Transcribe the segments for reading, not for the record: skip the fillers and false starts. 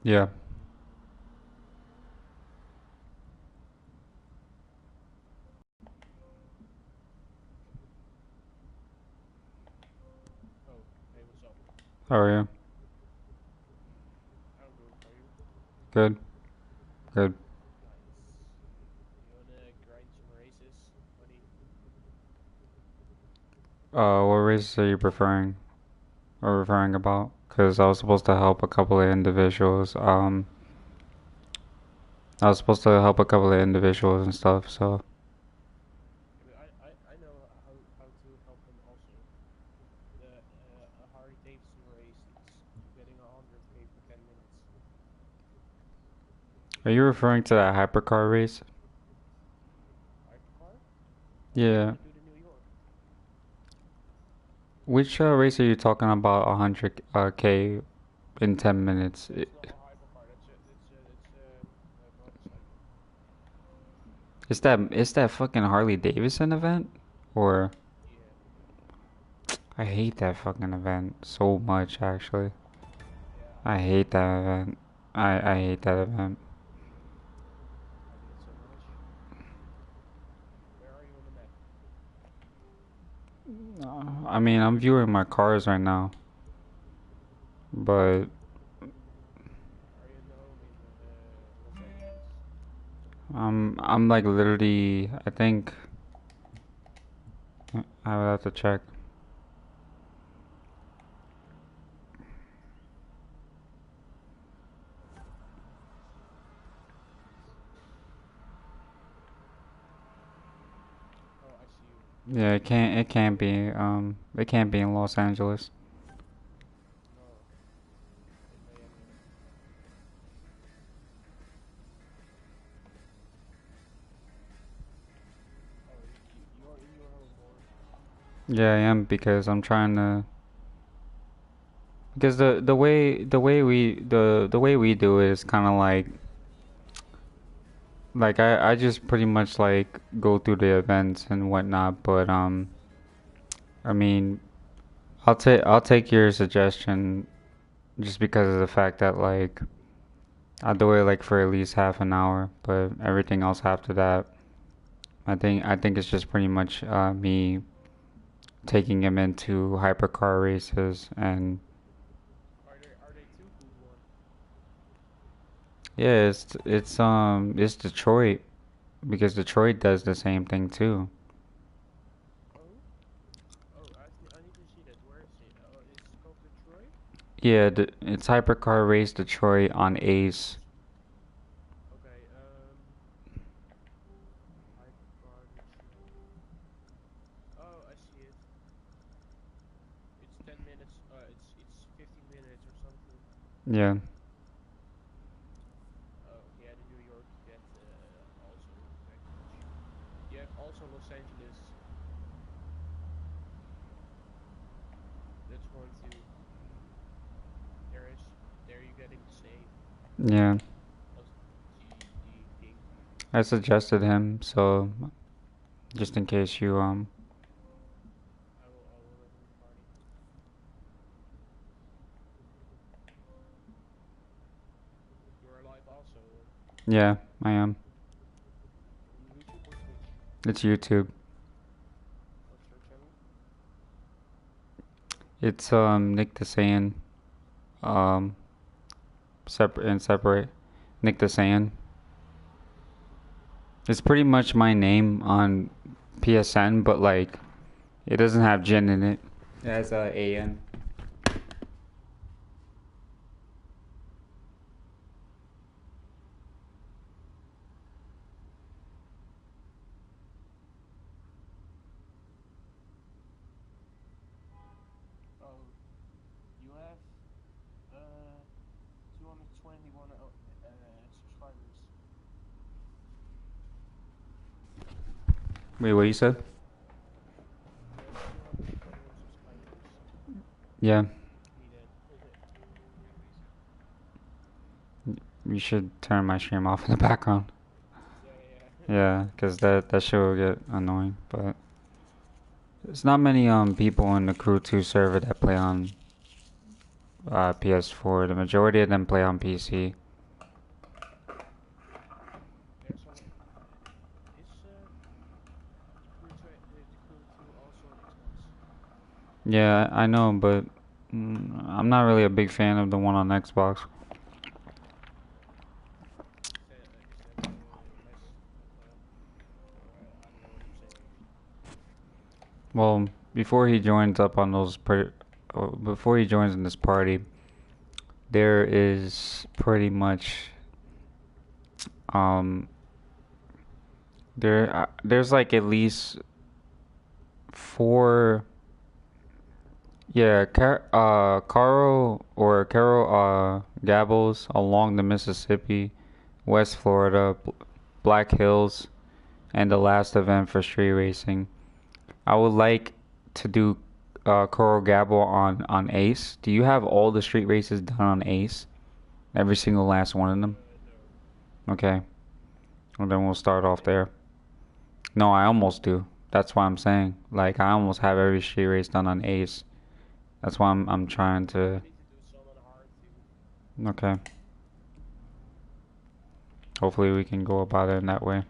Yeah. Oh, hey, what's up? How are you? I'm good. How are you? Good. Good. Nice. You wanna grind some races, buddy? What races are you preferring or referring about? Because I was supposed to help a couple of individuals. I was supposed to help a couple of individuals and stuff. So Yeah, but I know how to help them also. The a Harley Davidson race, it's you're getting 100k for 10 minutes. are you referring to that hypercar race? Hypercar? Oh, you Yeah. wanna do the New York? Which race are you talking about? 100 k in 10 minutes. That's not a hypercar. That's a motorcycle. Is that fucking Harley Davidson event? Or Yeah, I hate that fucking event so much actually. yeah. I hate that event. I hate that event. I hate it so much. Where are you on the map? I mean, I'm viewing my cars right now, but Are you now in Los Angeles? I'm like literally. I think I would have to check. Oh, I see you. Yeah, it can't. It can't be. It can't be in Los Angeles. No, in Miami. Oh, you're in your home, or Yeah, I am because I'm trying to. Because the way we do it is kind of like I just pretty much like go through the events and whatnot. But I mean, I'll take your suggestion just because of the fact that like I'll do it like for at least half an hour, but everything else after that, I think it's just pretty much me taking him into hypercar races and are they too good one? yeah, it's Detroit because Detroit does the same thing too. Oh, I need to see that. Where is it? Oh, it's called Detroit. Yeah, it's hypercar race Detroit on Ace. Okay. Hypercar Detroit. Oh, I see it. It's 10 minutes. It's 15 minutes or something. Yeah, Oh, yeah. The New York you get also very much. You have also Los Angeles. That's one too. There is there you getting the same yeah. as the thing. I suggested him, so just in case you I will let him in the party. You're alive also, or yeah, I am. on YouTube or Twitch? It's YouTube. What's your channel? It's Nick the Saiyan. Um separate and separate. Nick the Saiyan. It's pretty much my name on PSN, but like it doesn't have Jin in it. It has AN. Oh, you have uh 221 subscribers. Wait, what you said? You have 221 subscribers. Yeah, Me that. you should turn my stream off in the background. Yeah, yeah, yeah. Yeah, because that shit will get annoying. But there's not many people in the Crew 2 server that play on PS4. The majority of them play on PC. Yeah, I know, but I'm not really a big fan of the one on Xbox. Is that less or I don't know what you're saying. Well, before he joins up on before he joins in this party, there is pretty much um there's like at least four. Yeah, Caro Gables along the Mississippi, West Florida, Black Hills, and the last event for street racing. I would like to do Coral Gable on Ace. Do you have all the street races done on Ace? Every single last one of them? No. Okay. Well, then we'll start off there. No, I almost do. That's why I'm saying. Like, I almost have every street race done on Ace. That's why I'm trying I to. need to do some on hard too. Okay. Hopefully we can go about it in that way.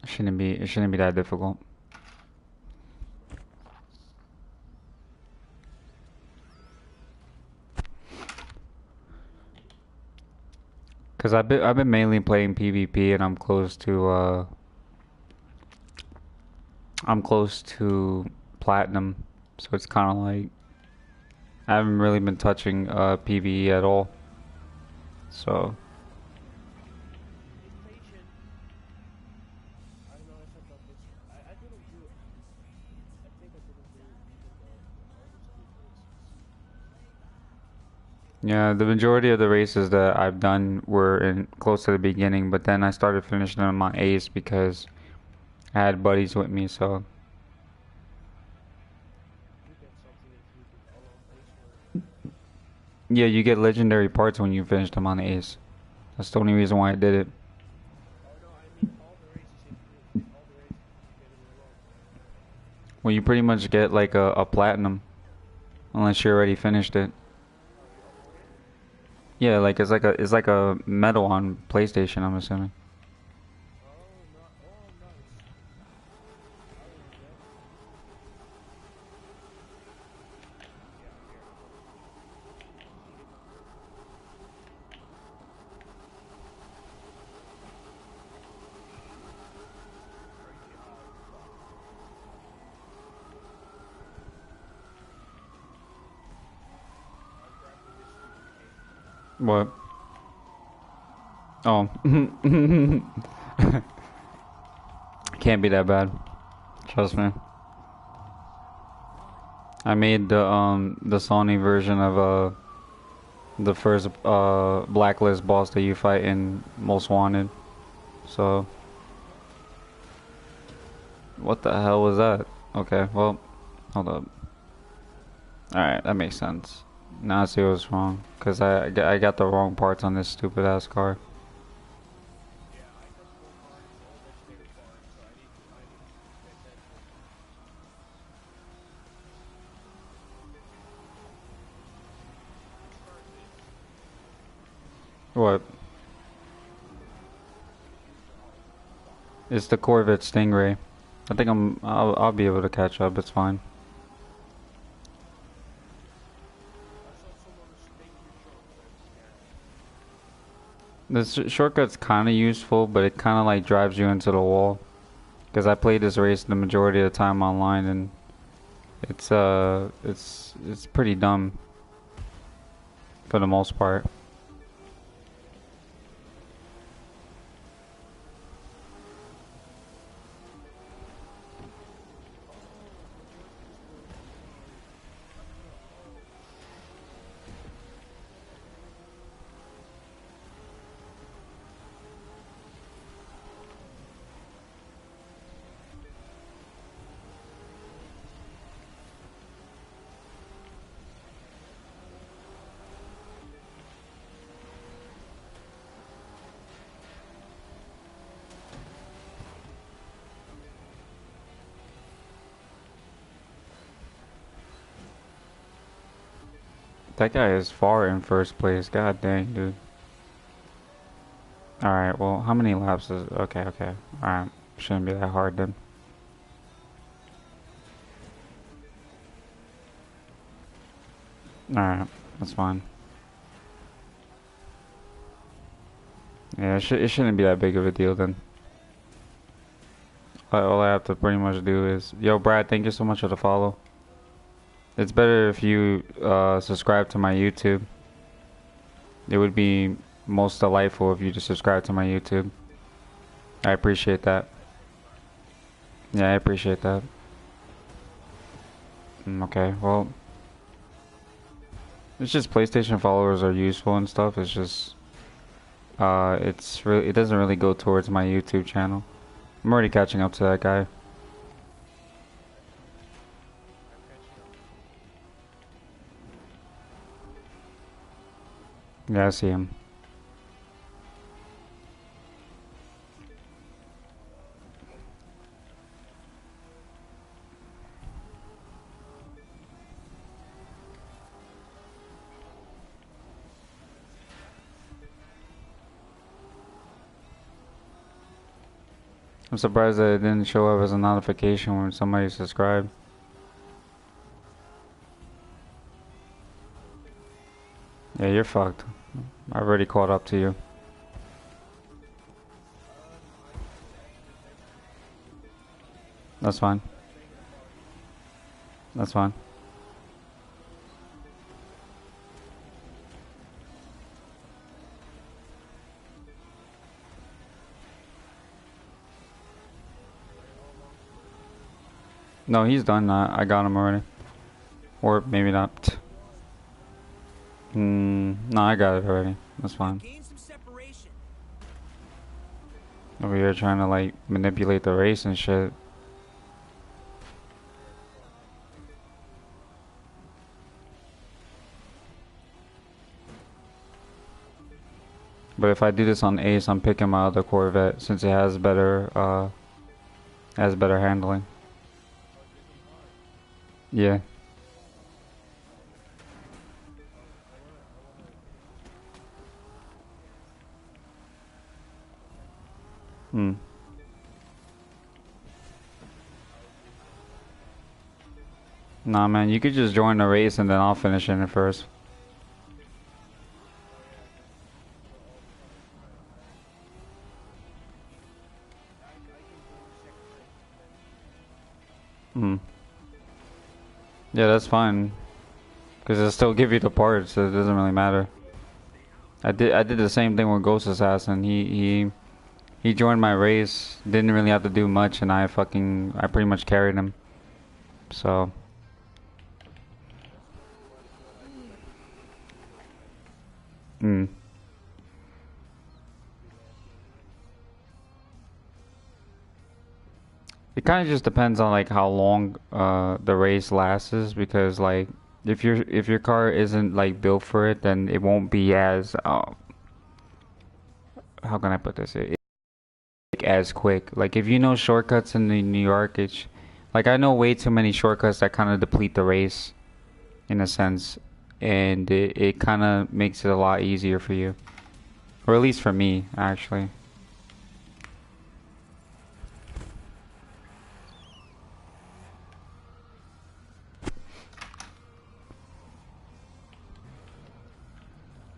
It shouldn't be that difficult. Cause I've been mainly playing PvP and I'm close to platinum, so it's kind of like I haven't really been touching PvE at all. So Invitation. I don't know if I got this. I didn't do. I think I didn't do even all the street races. yeah, the majority of the races that I've done were in close to the beginning, but then I started finishing them on Ace because I had buddies with me. So You get something if you did all on base or yeah, you get legendary parts when you finish them on Ace. That's the only reason why I did it. oh no, I mean all the races if all the races if you get it in a row. Well, you pretty much get like a platinum unless you already finished it. Oh, you unlock it? Yeah, like it's like a medal on PlayStation, I'm assuming. Oh no, oh nice. I will do that. Yeah, here, come. Get in my group. Crazy high. Fuck. I'm crafting this stupid cape. What? Oh. Can't be that bad. Trust me. I made the Sony version of the first blacklist boss that you fight in Most Wanted. So what the hell was that? Okay, well, hold up. Alright, that makes sense. Now I see what's wrong. Cause I got the wrong parts on this stupid ass car. Yeah, I got the wrong parts, all legendary parts, so I need to pay attention. Whose car is this? What? Oh fuck. It's the Corvette Stingray. I think I'll be able to catch up. It's fine. I saw someone take your shortcuts. Yeah. The shortcut's kind of useful, but it kind of like drives you into the wall. Because I played this race the majority of the time online, and it's pretty dumb for the most part. Oh, the joysticks were hard. Oh shit. That guy is far in first place. God dang, dude. Alright, well, how many laps is... Okay, okay. Alright, shouldn't be that hard then. Alright, that's fine. Yeah, it shouldn't be that big of a deal then. All I have to pretty much do is, yo, Brad, thank you so much for the follow. It's better if you subscribe to my YouTube. It would be most delightful if you just subscribe to my YouTube. I appreciate that. Yeah, I appreciate that. Okay, well, it's just PlayStation followers are useful and stuff. It's just, it doesn't really go towards my YouTube channel. I'm already catching up to that guy. I'm catching up. Yeah, I see him. I'm surprised that it didn't show up as a notification when somebody subscribed. Yeah, you're fucked. I've already caught up to you. I just exited Mexico. That's fine. Playing a card. That's fine. No, he's done. I got him already. Or maybe not. No, I got it already. That's fine. Over here trying to like manipulate the race and shit. But if I do this on Ace, I'm picking my other Corvette since it has better handling. Oh, this one's hard. Yeah. I wanna finish this one. Hmm. I'll do this one. Nah, man, you could just join the race and then I'll finish in it first. Oh yeah, I can for all the cars. I can join the second race and then Hmm. Yeah, that's fine. Cause it'll still give you the parts, so it doesn't really matter. I did the same thing with Ghost Assassin. He joined my race, didn't really have to do much, and I pretty much carried him. So, that's what I expected from him when he joined my race. mm. Since we lost the other race. It kind of just depends on like how long the race lasts, because like if your car isn't like built for it, then it won't be as how can I put this? Like as quick. Like if you know shortcuts in the New York, it's like I know way too many shortcuts that kind of deplete the race in a sense, and it kind of makes it a lot easier for you, or at least for me actually.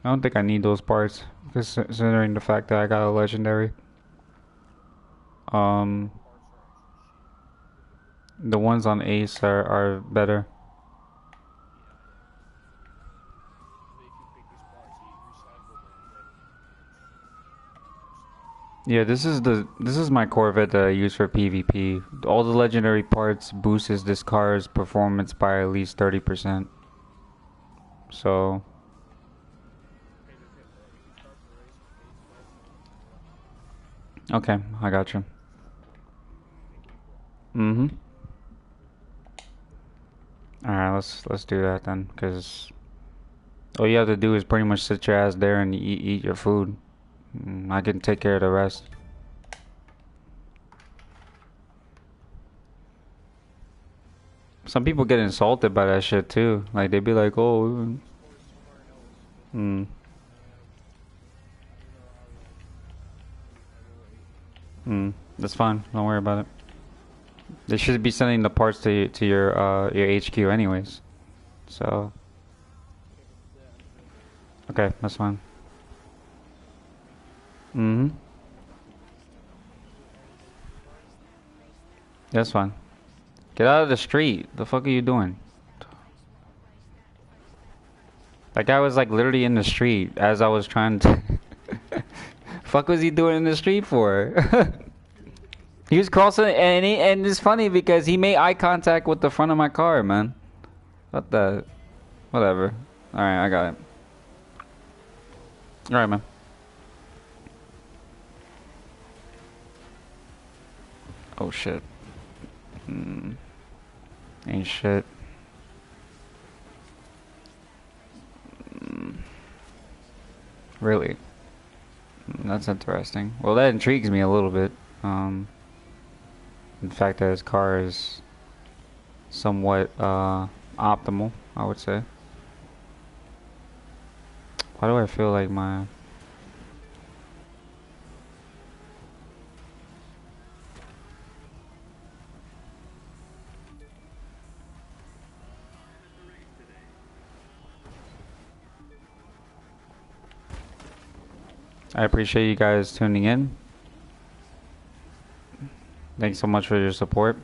I don't think I need those parts, considering the fact that I got a legendary. Yeah, Um, the parts are actually shit. the ones on Ace are better. Yeah, yeah. But if you pick his parts, he recycled them, then it's tough. Yeah, this is my Corvette that I use for PvP. All the legendary parts boosts this car's performance by at least 30%. So, Okay, we can start the race with Ace now. okay, I got you. Thank you, bro. Mm-hmm. All right, let's do that then, cause all you have to do is pretty much sit your ass there and eat your food. I can take care of the rest. Some people get insulted by that shit too. Like they be like, "Oh, Of course, somewhere else, but mm, I don't know how long I will wait. that's fine. Don't worry about it. They should be sending the parts to your HQ anyways. So Okay, that's fine. Mm-hmm. Do anything to the car? That's fine. Get out of the street. The fuck are you doing? That guy was like literally in the street as I was trying to. Fuck was he doing in the street for? He was crossing, and it's funny because he made eye contact with the front of my car, man. What the? Whatever. All right, I got it. All right, man. Oh shit. Ain't shit. Really? That's interesting. Well, that intrigues me a little bit. In fact, that his car is somewhat optimal, I would say. Why do I feel like my... I appreciate you guys tuning in. Thanks so much for your support.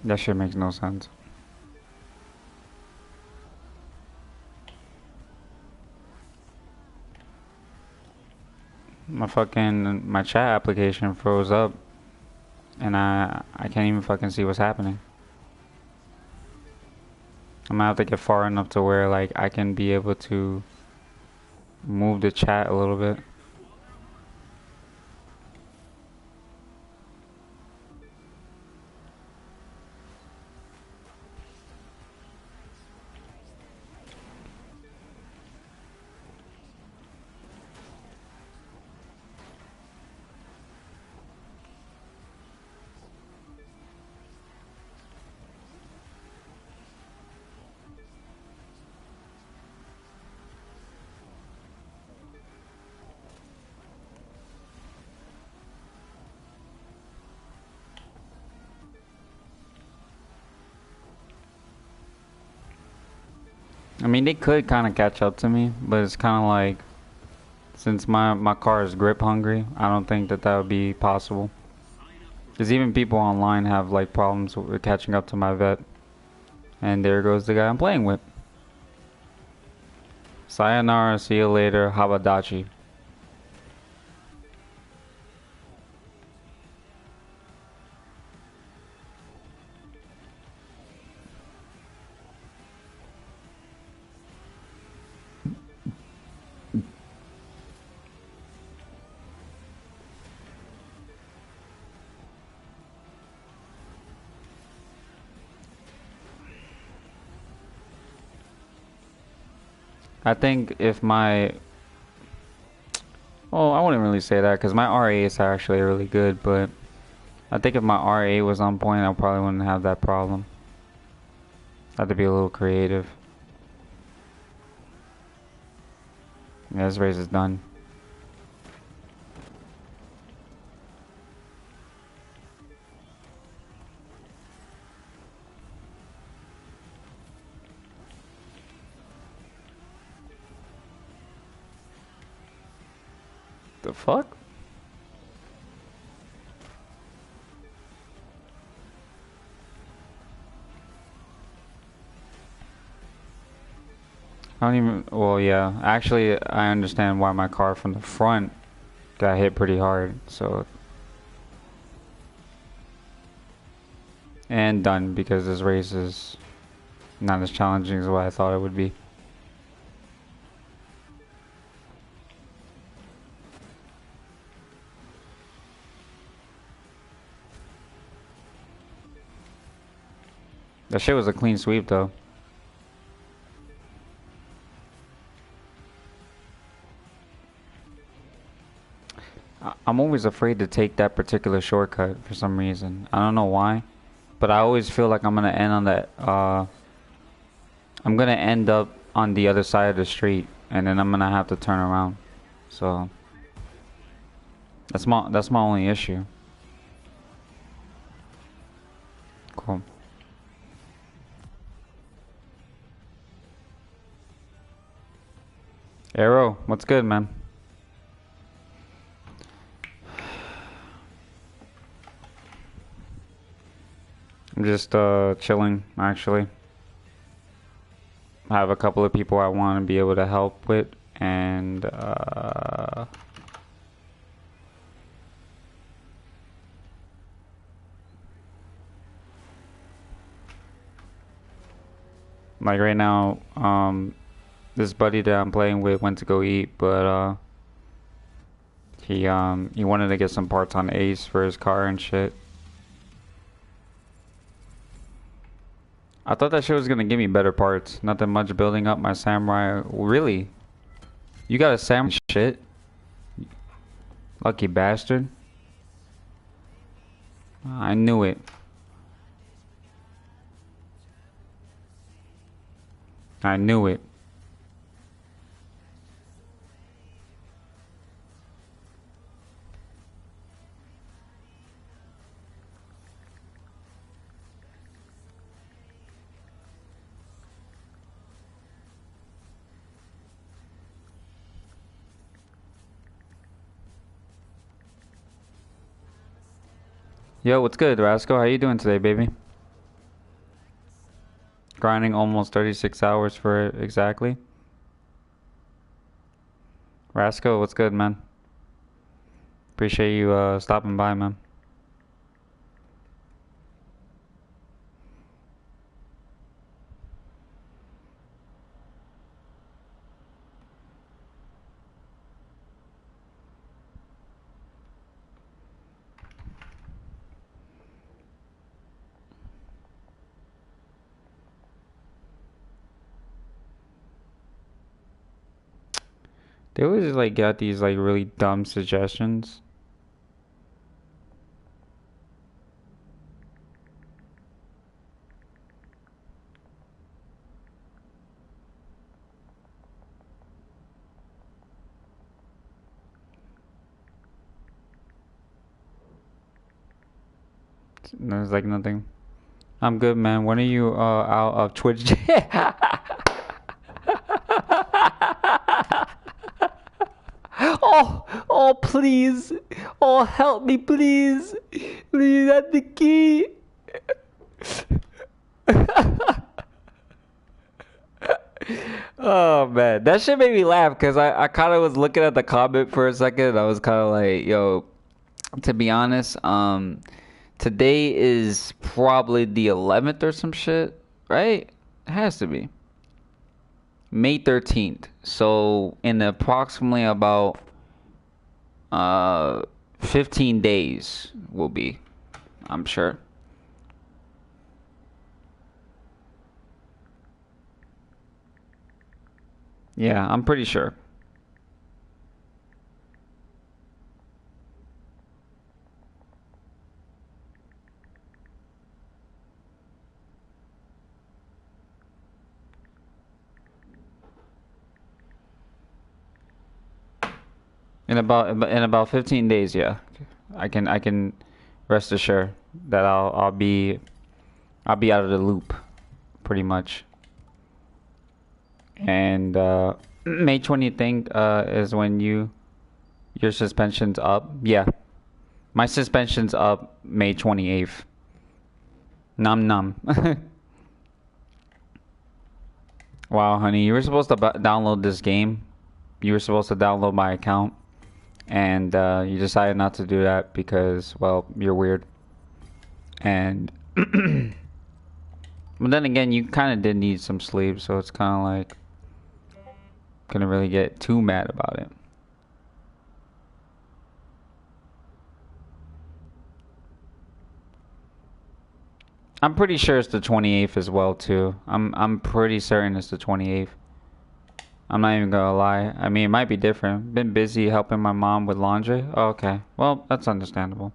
That shit makes no sense. My chat application froze up and I can't even fucking see what's happening. I'm gonna have to get far enough to where like I can be able to move the chat a little bit. I mean, they could kind of catch up to me, but it's kind of like, since my car is grip hungry, I don't think that that would be possible. Because even people online have like problems with catching up to my vet. And there goes the guy I'm playing with. Sayonara, see you later, Habadachi. I think if my... Well, I wouldn't really say that because my RA is actually really good, but I think if my RA was on point, I probably wouldn't have that problem. I have to be a little creative. Yeah, this race is done. The fuck? I don't even... Well, yeah. Actually, I understand why my car from the front got hit pretty hard, so... And done, because this race is not as challenging as what I thought it would be. That shit was a clean sweep, though. I'm always afraid to take that particular shortcut for some reason. I don't know why, but I always feel like I'm gonna end on that. I'm gonna end up on the other side of the street, and then I'm gonna have to turn around. So That's my only issue. Cool. Arrow, what's good, man? I'm just chilling, actually. I have a couple of people I want to be able to help with, and like right now, this buddy that I'm playing with went to go eat, but he wanted to get some parts on Ace for his car and shit. I thought that shit was gonna give me better parts. Nothing much building up my samurai. Really? You got a samurai shit? Lucky bastard. I knew it. I knew it. Yo, what's good, Rascal? How you doing today, baby? Grinding almost 36 hours for it exactly. Rascal, what's good, man? Appreciate you stopping by, man. They always like got these like really dumb suggestions. There's like nothing. I'm good, man. When are you out of Twitch? Oh, oh, please. Oh, help me, please. Please, that's the key. Oh, man. That shit made me laugh because I kind of was looking at the comment for a second. I was kind of like, yo, to be honest, today is probably the 11th or some shit, right? It has to be. May 13th. So in approximately about 15 days will be, I'm sure. Yeah, I'm pretty sure. In about 15 days, yeah. I can rest assured that I'll be out of the loop pretty much. And May 20th thing is when your suspension's up. Yeah. My suspension's up May 28th. Num num. Wow, honey, you were supposed to download this game. You were supposed to download my account, and you decided not to do that because, well, you're weird. And but then again, you kind of did need some sleep, so it's kind of like couldn't really get too mad about it. I'm pretty sure it's the 28th as well too. I'm pretty certain it's the 28th. I'm not even gonna lie. I mean, it might be different. Been busy helping my mom with laundry. Oh, okay. Well, that's understandable.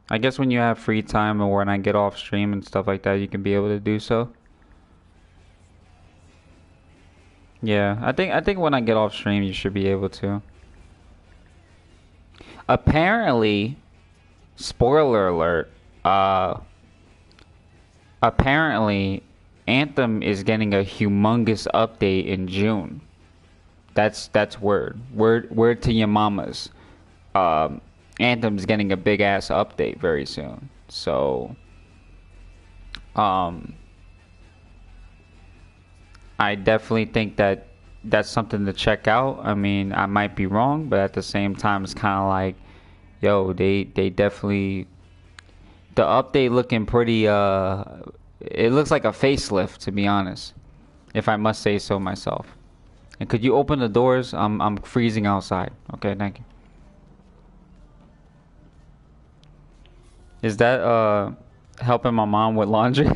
I guess when you have free time or when I get off stream and stuff like that, you can be able to do so. Yeah, I think when I get off stream, you should be able to. apparently, spoiler alert, apparently Anthem is getting a humongous update in June. That's word to your mamas. Um, Anthem's getting a big ass update very soon. So, um, I definitely think that that's something to check out. I mean, I might be wrong, but at the same time, it's kind of like, yo, they definitely the update looking pretty. It looks like a facelift, to be honest, if I must say so myself. And could you open the doors? I'm freezing outside. Okay, thank you. Is that helping my mom with laundry?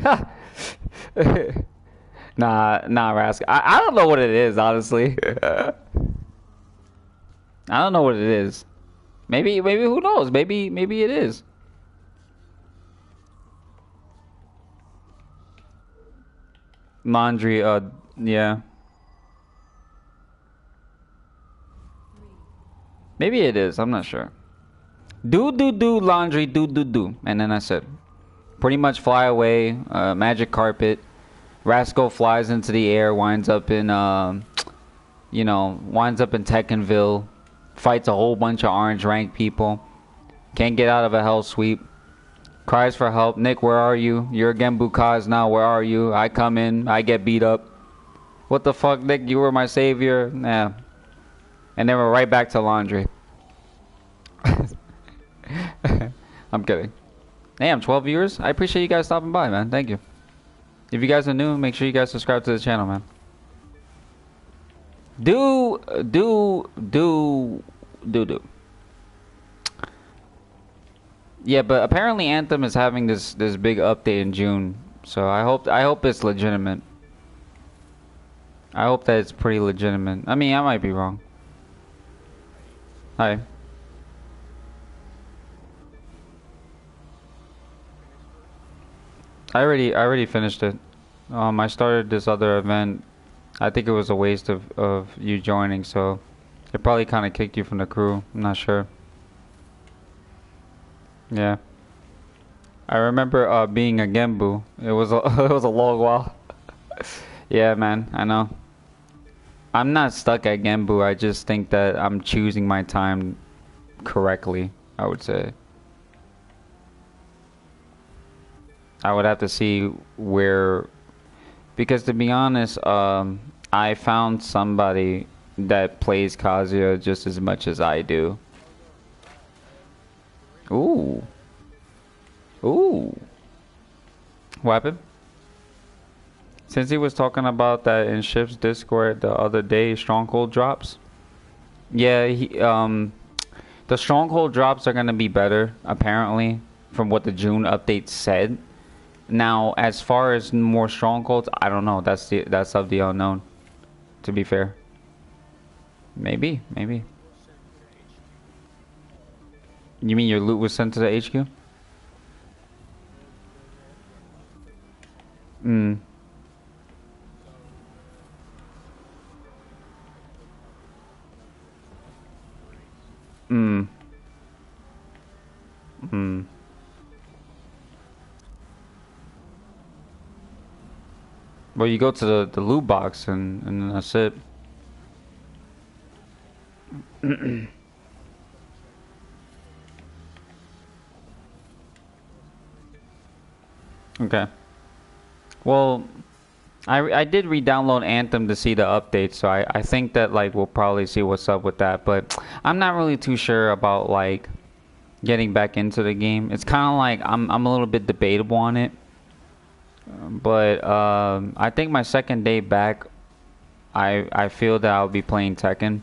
Nah, Rascal. I don't know what it is, honestly. I don't know what it is. Maybe who knows? Maybe it is. Laundry, yeah. Maybe it is. I'm not sure. Do laundry do. And then I said, pretty much fly away. Magic carpet. Rascal flies into the air, winds up in winds up in Tekkenville, fights a whole bunch of orange rank people. Can't get out of a hell sweep. Cries for help. Nick, where are you? You're Genbu Kaz now. Where are you? I come in. I get beat up. What the fuck, Nick? You were my savior. Nah. And then we're right back to laundry. I'm kidding. Damn, 12 viewers? I appreciate you guys stopping by, man. Thank you. If you guys are new, make sure you guys subscribe to the channel, man. Do. Yeah, but apparently Anthem is having this big update in June, so I hope it's legitimate. I hope that it's pretty legitimate. I mean, I might be wrong. Hi. I already finished it. I started this other event. I think it was a waste of you joining, so it probably kind of kicked you from the crew. I'm not sure. Yeah. I remember being a Genbu. It was a it was a long while. Yeah, man, I know. I'm not stuck at Genbu. I just think that I'm choosing my time correctly, I would say. I would have to see where, because to be honest, I found somebody that plays Kazuya just as much as I do. Ooh. Ooh. What happened? Since he was talking about that in Shift's Discord the other day, Stronghold drops. Yeah, the Stronghold drops are gonna be better, apparently, from what the June update said. Now, as far as more Strongholds, I don't know. That's of the unknown, to be fair. Maybe. You mean your loot was sent to the HQ? Mm. Mm. Mm. Well, you go to the loot box and that's it. Okay. Well, I did re-download Anthem to see the updates, so I think that like we'll probably see what's up with that, but I'm not really too sure about like getting back into the game. It's kind of like I'm a little bit debatable on it. But I think my second day back, I feel that I'll be playing Tekken,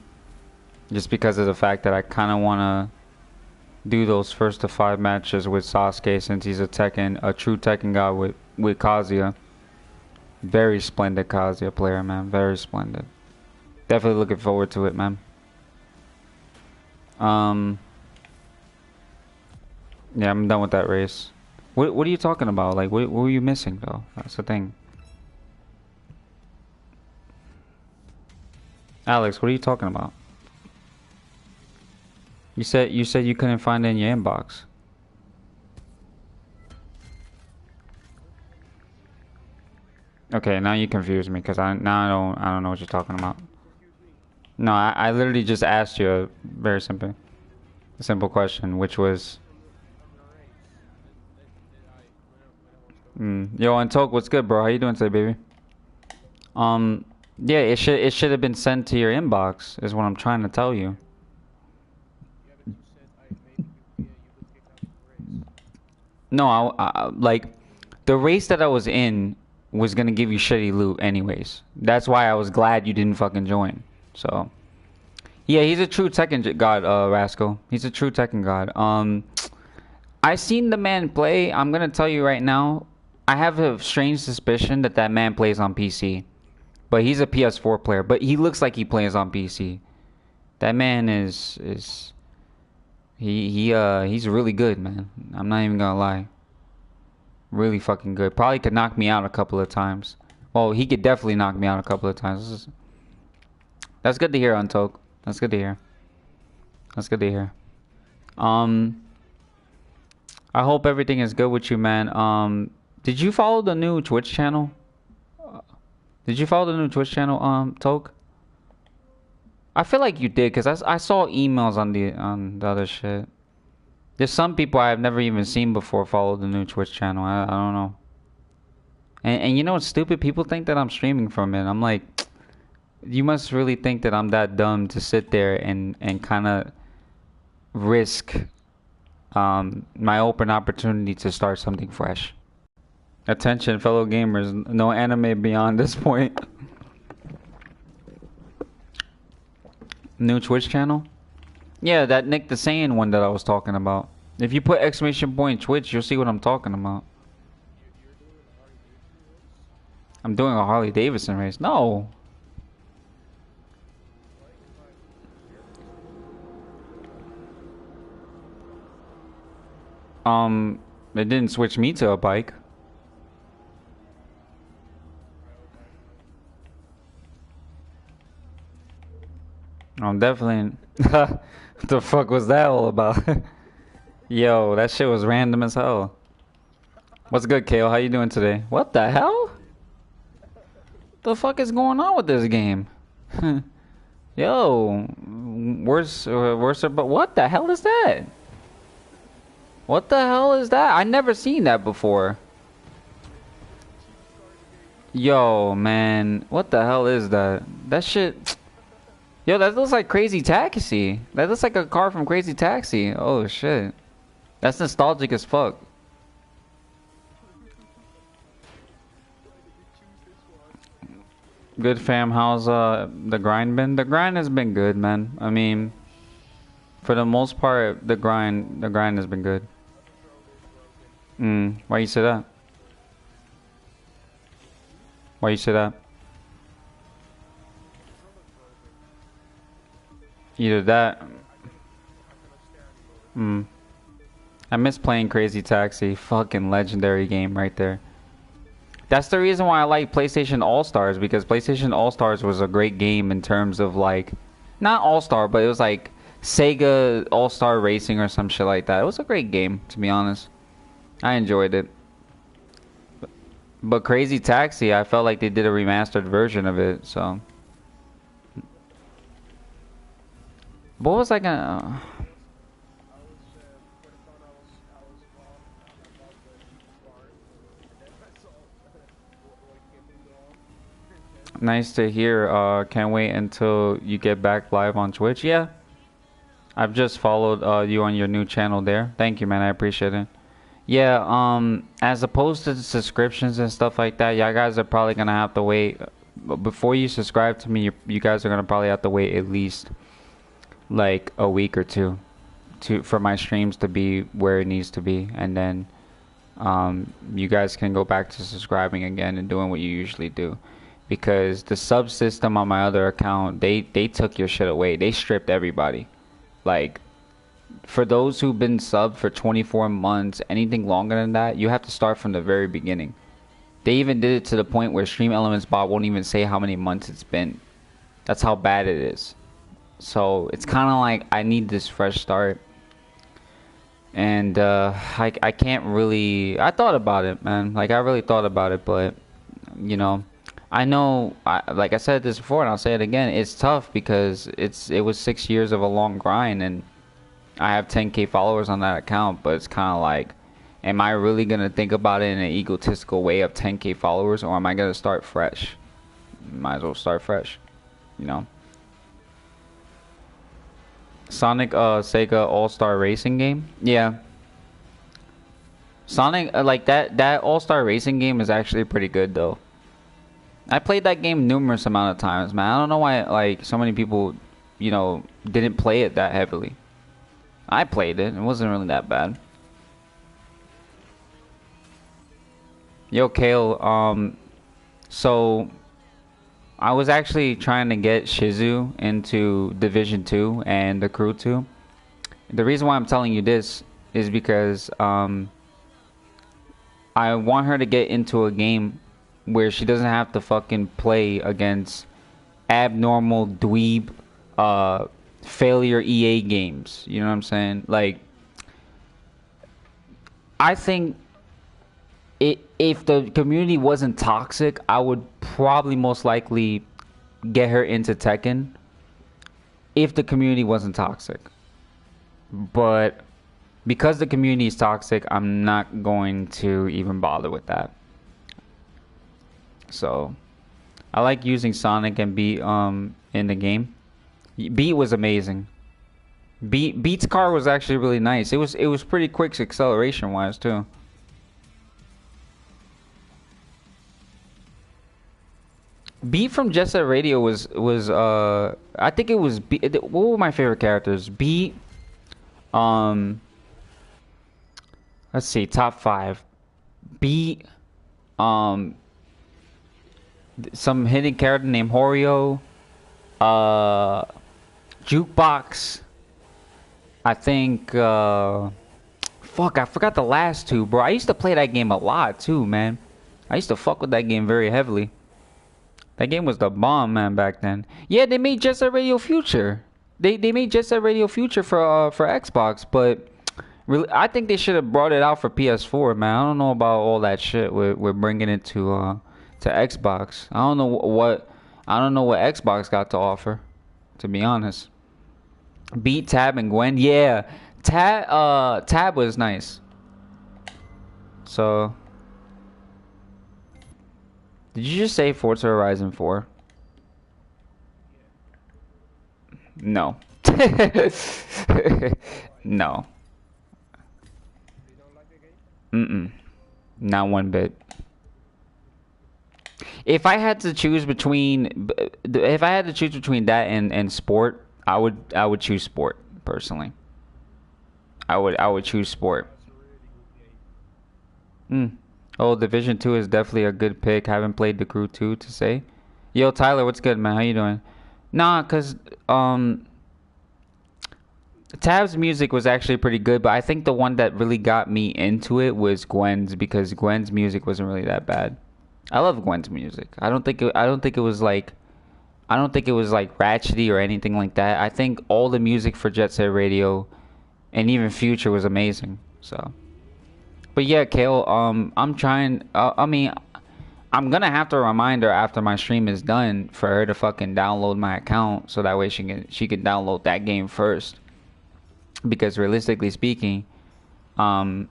just because of the fact that I kind of want to do those first to 5 matches with Sasuke, since he's a true Tekken god with Kazuya. Very splendid Kazuya player, man. Very splendid. Definitely looking forward to it, man. Um, yeah, I'm done with that race. What are you talking about? Like, what were you missing though? That's the thing. Alex, what are you talking about? You said you couldn't find it in your inbox. Okay, now you confuse me because I don't know what you're talking about. Confuse me. No, I literally just asked you a very simple question, which was, From the race that I when I was going to. yo, and Talk, what's good, bro? How you doing today, baby? Um, yeah, it should have been sent to your inbox, is what I'm trying to tell you. Yeah, but you said I made you got kicked out of the race. No, like the race that I was in was gonna give you shitty loot anyways. That's why I was glad you didn't fucking join. So, yeah, he's a true Tekken god, Rascal. He's a true Tekken god. I seen the man play. I'm gonna tell you right now. I have a strange suspicion that that man plays on PC, but he's a PS4 player. But he looks like he plays on PC. That man is he's really good, man. I'm not even gonna lie. Really fucking good. Probably could knock me out a couple of times. Well, he could definitely knock me out a couple of times. That's good to hear, Untold. That's good to hear. That's good to hear. Um, I hope everything is good with you, man. Did you follow the new Twitch channel? Did you follow the new Twitch channel, Toke? I feel like you did, cause I saw emails on the other shit. There's some people I've never even seen before follow the new Twitch channel. I don't know. And you know what's stupid? People think that I'm streaming from it. I'm like, you must really think that I'm that dumb to sit there and kind of risk my open opportunity to start something fresh. Attention, fellow gamers. No anime beyond this point. New Twitch channel? Yeah, that Nick the Saiyan one that I was talking about. If you put exclamation point Twitch, you'll see what I'm talking about. You're doing a Harley Davidson race? I'm doing a Harley Davidson race. No. Why if I It didn't switch me to a bike. I'm definitely. What the fuck was that all about? Yo, that shit was random as hell. What's good, Kale? How you doing today? What the hell? The fuck is going on with this game? Yo, but what the hell is that? What the hell is that? I never seen that before. Yo, man, what the hell is that? That shit. Yo, that looks like Crazy Taxi. That looks like a car from Crazy Taxi. Oh shit, that's nostalgic as fuck. Good fam, how's the grind been? The grind has been good, man. I mean, for the most part, the grind has been good. Why you say that? Why you say that? Either that. I miss playing Crazy Taxi. Fucking legendary game right there. That's the reason why I like PlayStation All-Stars, because PlayStation All-Stars was a great game in terms of like, not All-Star, but it was like Sega All-Star Racing or some shit like that. It was a great game, to be honest. I enjoyed it. But Crazy Taxi, I felt like they did a remastered version of it, so. What was I gonna... Nice to hear. Can't wait until you get back live on Twitch. Yeah, I've just followed you on your new channel there. Thank you, man. I appreciate it. Yeah, as opposed to the subscriptions and stuff like that, y'all guys are probably gonna have to wait. Before you subscribe to me, you guys are gonna probably have to wait at least like a week or two for my streams to be where it needs to be, and then you guys can go back to subscribing again and doing what you usually do. Because the subsystem on my other account, they took your shit away. They stripped everybody. Like, for those who've been subbed for 24 months, anything longer than that, you have to start from the very beginning. They even did it to the point where Stream Elements bot won't even say how many months it's been. That's how bad it is. So it's kind of like I need this fresh start. And I can't really. I thought about it, man. Like I really thought about it, but you know, I know. Like I said this before, and I'll say it again. It's tough because it was 6 years of a long grind, and I have 10K followers on that account. But it's kind of like, am I really gonna think about it in an egotistical way of 10K followers, or am I gonna start fresh? Might as well start fresh, you know. Sonic Sega All-Star Racing game? Yeah. Sonic like that All-Star Racing game is actually pretty good though. I played that game numerous amount of times, man. I don't know why like so many people, didn't play it that heavily. I played it. It wasn't really that bad. Yo, Kale, so I was actually trying to get Shizu into Division 2 and the Crew 2. The reason why I'm telling you this is because I want her to get into a game where she doesn't have to fucking play against abnormal dweeb failure EA games. You know what I'm saying? Like I think if the community wasn't toxic, I would probably most likely get her into Tekken if the community wasn't toxic. But because the community is toxic, I'm not going to even bother with that. So I like using Sonic and Beat in the game. Beat was amazing. Beat's car was actually really nice. It was pretty quick acceleration wise too. Beat from Jet Set Radio was I think it was Beat. What were my favorite characters? Beat. Let's see, top 5. Beat. Some hidden character named Horio. Jukebox. I think. Fuck, I forgot the last two, bro. I used to play that game a lot too, man. I used to fuck with that game very heavily. That game was the bomb, man, back then. Yeah, they made Jet Set Radio Future. They made Jet Set Radio Future for Xbox, but really, I think they should have brought it out for PS4, man. I don't know about all that shit. We're bringing it to Xbox. I don't know what Xbox got to offer, to be honest. Beat Tab and Gwen, yeah. Tab was nice. So. Did you just say Forza Horizon 4? No. No. Mm-mm. Not one bit. If I had to choose between that and sport, I would choose sport personally. I would choose sport. Hmm. Oh, Division 2 is definitely a good pick. Haven't played the Crew 2 to say. Yo, Tyler, what's good, man? How you doing? Nah, cause Tab's music was actually pretty good, but I think the one that really got me into it was Gwen's, because Gwen's music wasn't really that bad. I love Gwen's music. I don't think it was like ratchety or anything like that. I think all the music for Jet Set Radio and even Future was amazing. So. But yeah, Kale, I'm trying. I mean, I'm gonna have to remind her after my stream is done for her to fucking download my account, so that way she can download that game first. Because realistically speaking, I'm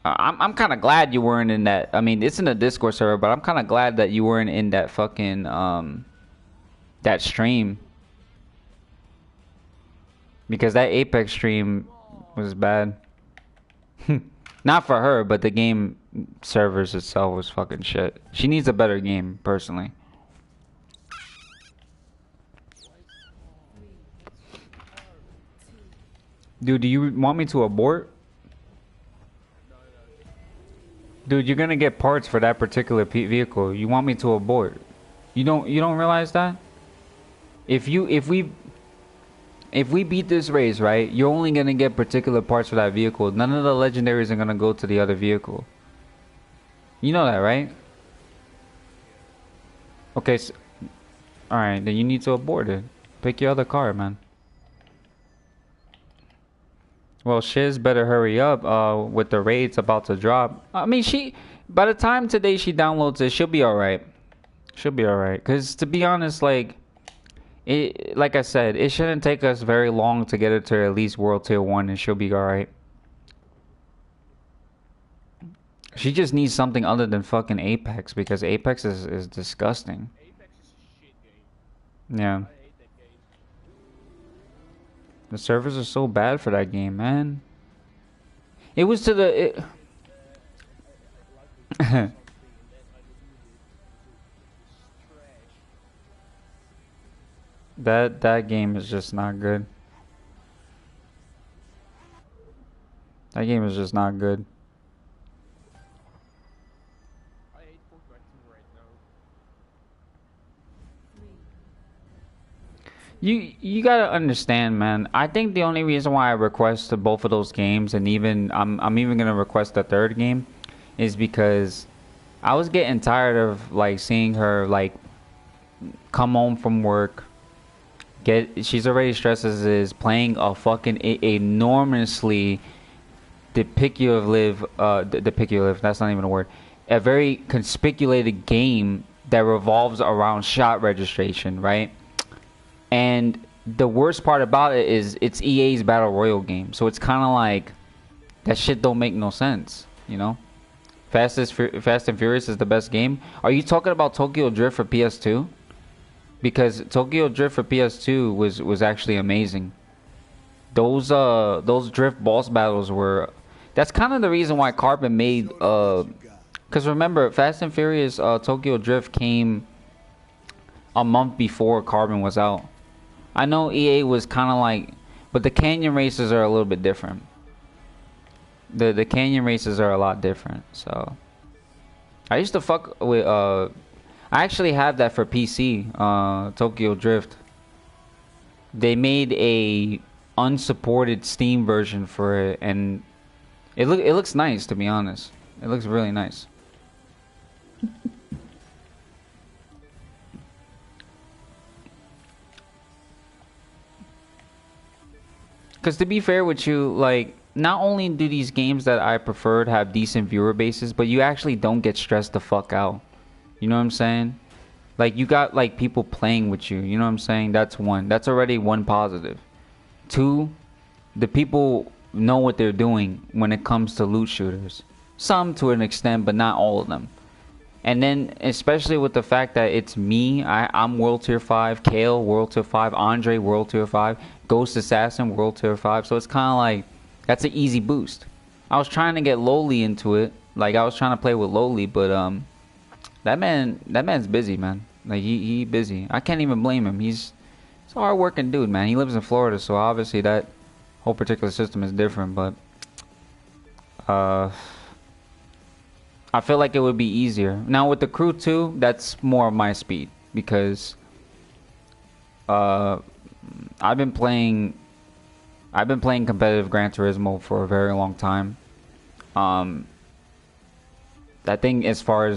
kind of glad you weren't in that. I mean, it's in a Discord server, but I'm kind of glad that you weren't in that fucking that stream, because that Apex stream was bad. Not for her, but the game servers itself was fucking shit. She needs a better game, personally. Dude, do you want me to abort? Dude, you're gonna get parts for that particular vehicle. You want me to abort? You don't realize that? If we beat this race, right, you're only going to get particular parts for that vehicle. None of the legendaries are going to go to the other vehicle. You know that, right? Okay, so, alright, then you need to abort it. Pick your other car, man. Well, Shiz better hurry up with the raids about to drop. I mean, by the time today she downloads it, she'll be alright. She'll be alright. Because to be honest, like I said, it shouldn't take us very long to get her to at least World Tier 1 and she'll be alright. She just needs something other than fucking Apex because Apex is disgusting. Apex is a shit game. Yeah. I hate that game. The servers are so bad for that game, man. It was to the... I like to do something and then I remove it. It's trash. That game is just not good. That game is just not good. I hate Fortnite 2 right now. You gotta understand, man. I think the only reason why I requested both of those games, and even I'm even gonna request the third game, is because I was getting tired of like seeing her like come home from work, she's already stressed as is, playing a fucking enormously depiculative, that's not even a word, a very conspiculated game that revolves around shot registration, right? And the worst part about it is it's EA's Battle Royale game, so it's kind of like that shit don't make no sense, you know? Fast and Furious is the best game. Are you talking about Tokyo Drift for PS2? Because Tokyo Drift for PS2 was actually amazing. Those drift boss battles were... That's kind of the reason why Carbon made... Because remember, Fast and Furious Tokyo Drift came a month before Carbon was out. I know EA was kind of like... But the Canyon races are a little bit different. The Canyon races are a lot different, so... I used to fuck with... I actually have that for PC, Tokyo Drift. They made a unsupported Steam version for it, and it looks nice, to be honest. It looks really nice. Because to be fair with you, like, not only do these games that I preferred have decent viewer bases, but you actually don't get stressed the fuck out. You know what I'm saying? Like, you got, like, people playing with you. You know what I'm saying? That's one. That's already one positive. Two, the people know what they're doing when it comes to loot shooters. Some to an extent, but not all of them. And then, especially with the fact that it's me, I'm World Tier 5, Kale, World Tier 5, Andre, World Tier 5, Ghost Assassin, World Tier 5. So it's kind of like, that's an easy boost. I was trying to get Lowly into it. Like, I was trying to play with Lowly, but, that man's busy, man. Like, he busy. I can't even blame him. He's a hard-working dude, man. He lives in Florida, so obviously that whole particular system is different, but, I feel like it would be easier. Now with the crew too, that's more of my speed because I've been playing competitive Gran Turismo for a very long time. That thing as far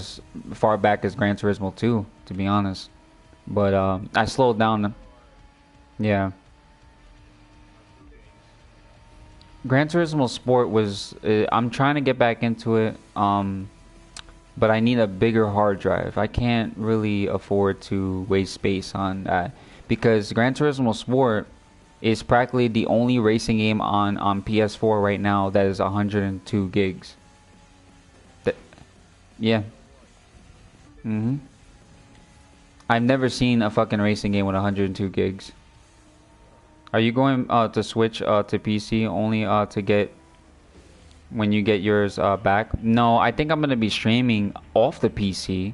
back as Gran Turismo 2, to be honest. But I slowed down. Yeah. Gran Turismo Sport was I'm trying to get back into it. But I need a bigger hard drive. I can't really afford to waste space on that because Gran Turismo Sport is practically the only racing game on PS4 right now that is 102 gigs. Yeah. I've never seen a fucking racing game with 102 gigs. Are you going to switch to PC only to get when you get yours back? No, I think I'm going to be streaming off the PC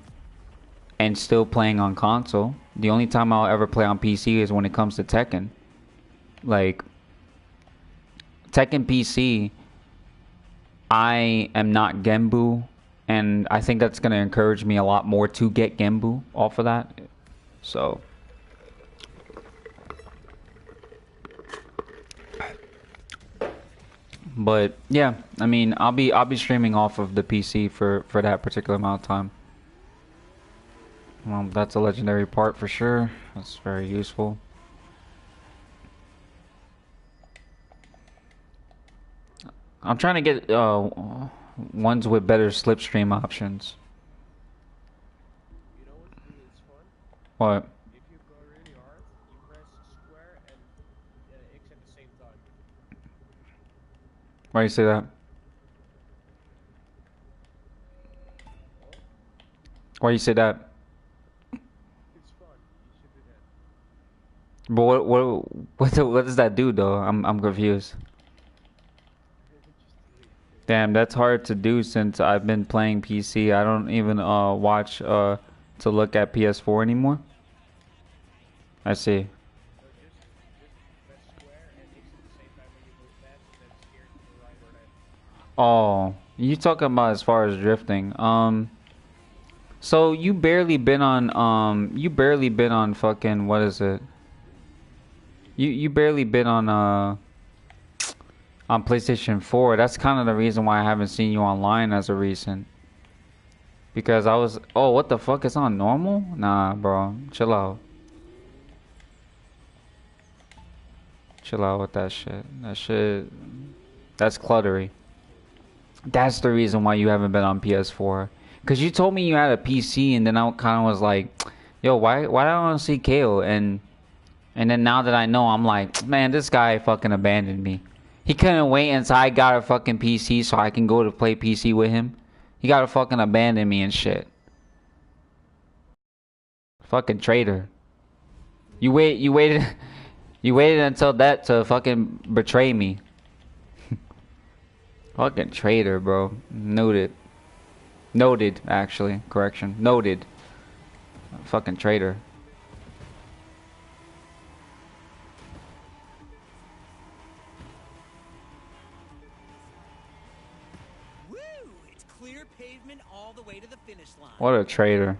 and still playing on console. The only time I'll ever play on PC is when it comes to Tekken. Like, Tekken PC, I am not Genbu, and I think that's going to encourage me a lot more to get Genbu off of that. So... But yeah, I mean, I'll be streaming off of the PC for that particular amount of time. Well, that's a legendary part for sure. That's very useful. I'm trying to get ones with better slipstream options. You know what to do is fun? What? If you go really hard, you press square and X at the same time. Why you say that? What? Why you say that? It's fun. You should do that. But what does that do though? I'm confused. Just do it. Damn, that's hard to do since I've been playing PC. I don't even watch to look at PS4 anymore. I see. No, just press square and X at the same time when you move fast, and then steer to the right or left. Oh, you talking about as far as drifting? So you barely been on fucking what is it? You barely been on PlayStation 4. That's kind of the reason why I haven't seen you online as a recent. Because I was, oh, what the fuck? It's on normal? Nah, bro. Chill out. Chill out with that shit. That's cluttery. That's the reason why you haven't been on PS4. Cause you told me you had a PC, and then I kind of was like, yo, why don't I see Kale? And then now that I know, I'm like, man, this guy fucking abandoned me. He couldn't wait until I got a fucking PC so I can go to play PC with him. He gotta fucking abandon me and shit. Fucking traitor. You waited, you waited until that to fucking betray me. Fucking traitor, bro. Noted. Noted, actually. Correction. Noted. Fucking traitor. Woo! It's clear pavement all the way to the finish line. What a traitor.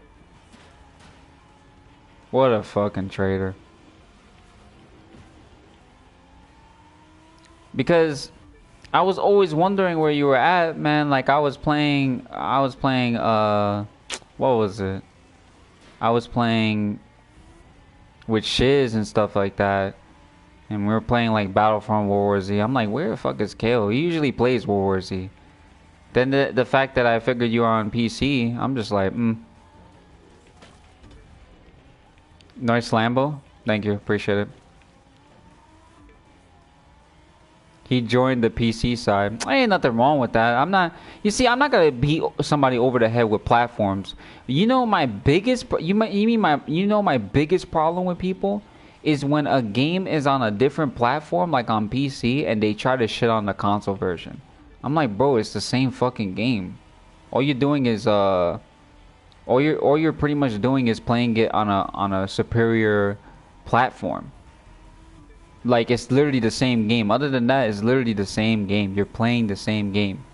What a fucking traitor. Because I was always wondering where you were at, man. Like I was playing what was it? I was playing with Shiz and stuff like that. And we were playing like Battlefront World War Z. I'm like, where the fuck is Kale? He usually plays World War Z. Then the fact that I figured you were on PC, I'm just like, Nice Lambo. Thank you. Appreciate it. He joined the PC side. Ain't nothing wrong with that. I'm not. You see, I'm not gonna beat somebody over the head with platforms. You know my biggest. You mean my. You know my biggest problem with people is when a game is on a different platform, like on PC, and they try to shit on the console version. I'm like, bro, it's the same fucking game. All you're doing is all you're pretty much doing is playing it on a superior platform. Like, it's literally the same game. Other than that, it's literally the same game. You're playing the same game.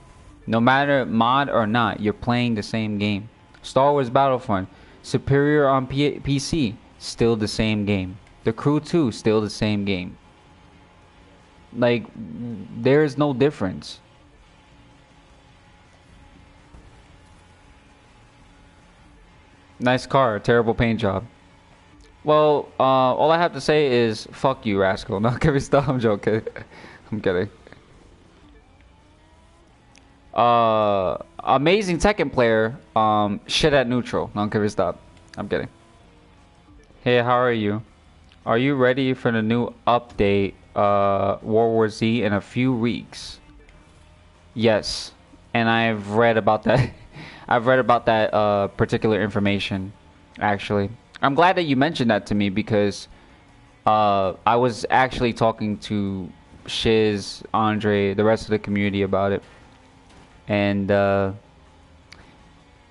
No matter mod or not, you're playing the same game. Star Wars Battlefront, superior on PC, still the same game. The Crew 2, still the same game. Like, there is no difference. Nice car, terrible paint job. Well, all I have to say is fuck you, rascal. No, can we stop? I'm joking. I'm kidding. Amazing Tekken player. Shit at neutral. No, can we stop? I'm kidding. Hey, how are you? Are you ready for the new update, World War Z, in a few weeks? Yes, and I've read about that. I've read about that particular information, actually. I'm glad that you mentioned that to me because I was actually talking to Shiz, Andre, the rest of the community about it, and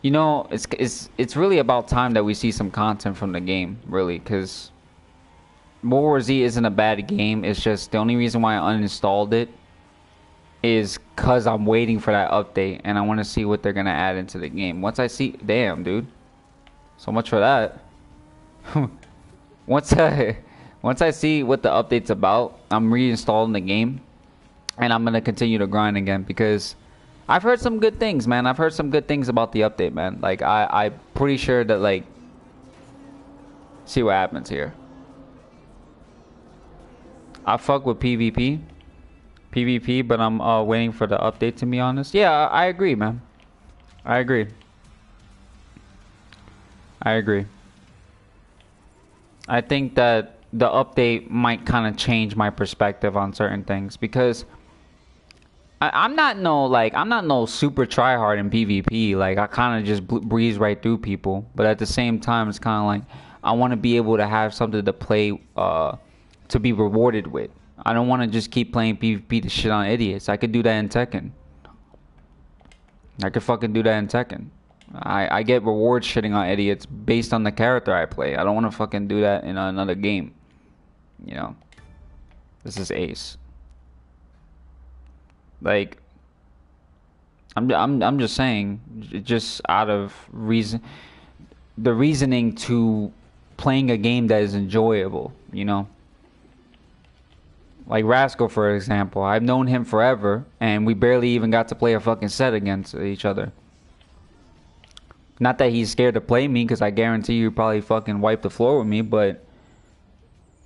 you know, it's really about time that we see some content from the game, really, because World War Z isn't a bad game. It's just the only reason why I uninstalled it is because I'm waiting for that update, and I want to see what they're gonna add into the game. Once I see, damn, dude, so much for that. once I see what the update's about, I'm reinstalling the game, and I'm gonna continue to grind again because I've heard some good things, man. I've heard some good things about the update, man. Like I'm pretty sure that, like, see what happens here. I fuck with PvP. PvP, but I'm waiting for the update, to be honest. Yeah, I agree, man. I agree. I agree. I think that the update might kind of change my perspective on certain things because I'm not no super tryhard in PvP. Like I kind of just breeze right through people, but at the same time, it's kind of like I want to be able to have something to play, to be rewarded with. I don't want to just keep playing PvP to shit on idiots. I could do that in Tekken. I could fucking do that in Tekken. I get rewards shitting on idiots based on the character I play. I don't want to fucking do that in another game. You know, this is Ace. Like, I'm just saying, just out of reason, the reasoning to playing a game that is enjoyable. You know, like Rascal, for example. I've known him forever, and we barely even got to play a fucking set against each other. Not that he's scared to play me, because I guarantee you probably fucking wipe the floor with me, but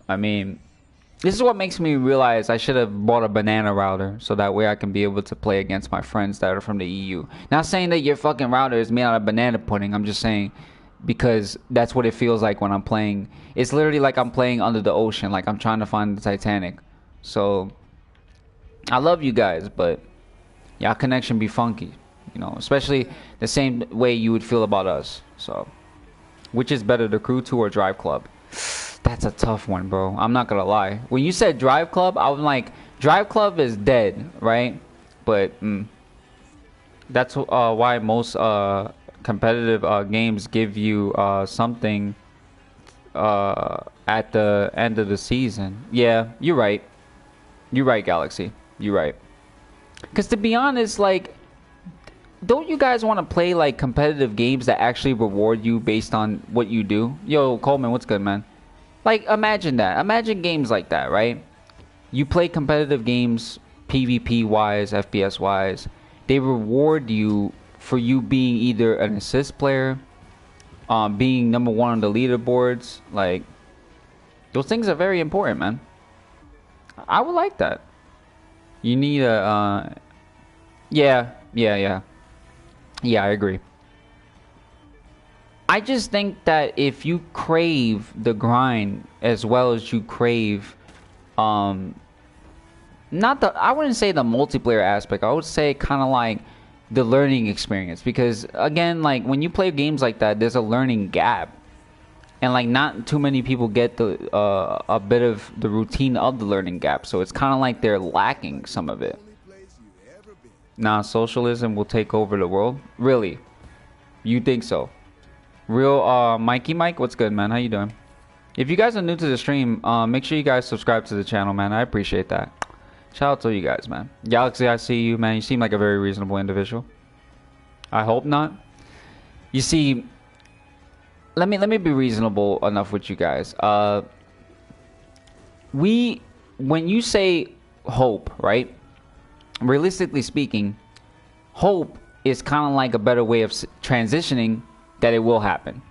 I mean, this is what makes me realize I should have bought a banana router so that way I can be able to play against my friends that are from the EU. Not saying that your fucking router is made out of banana pudding. I'm just saying because that's what it feels like when I'm playing. It's literally like I'm playing under the ocean, like I'm trying to find the Titanic. So I love you guys, but y'all connection be funky. You know, especially the same way you would feel about us. So, which is better, the Crew 2 or Drive Club? That's a tough one, bro. I'm not gonna lie. When you said Drive Club, I was like, Drive Club is dead, right? But that's why most competitive games give you something at the end of the season. Yeah, you're right. You're right, Galaxy. You're right. Because to be honest, like, don't you guys want to play like competitive games that actually reward you based on what you do? Yo, Coleman, what's good, man? Like, imagine that. Imagine games like that, right? You play competitive games, PvP wise, FPS wise. They reward you for you being either an assist player, being number one on the leaderboards. Like, those things are very important, man. I would like that. You need a, yeah, I agree. I just think that if you crave the grind as well as you crave, not the, I wouldn't say the multiplayer aspect. I would say kind of like the learning experience. Because again, like when you play games like that, there's a learning gap. And like not too many people get the a bit of the routine of the learning gap. So it's kind of like they're lacking some of it. Nah, socialism will take over the world? Really? You think so? Real Mikey Mike, what's good, man? How you doing? If you guys are new to the stream, make sure you guys subscribe to the channel, man. I appreciate that. Shout out to you guys, man. Galaxy, I see you, man. You seem like a very reasonable individual. I hope not. You see, let me be reasonable enough with you guys. When you say hope, right? Realistically speaking, hope is kind of like a better way of transitioning that it will happen.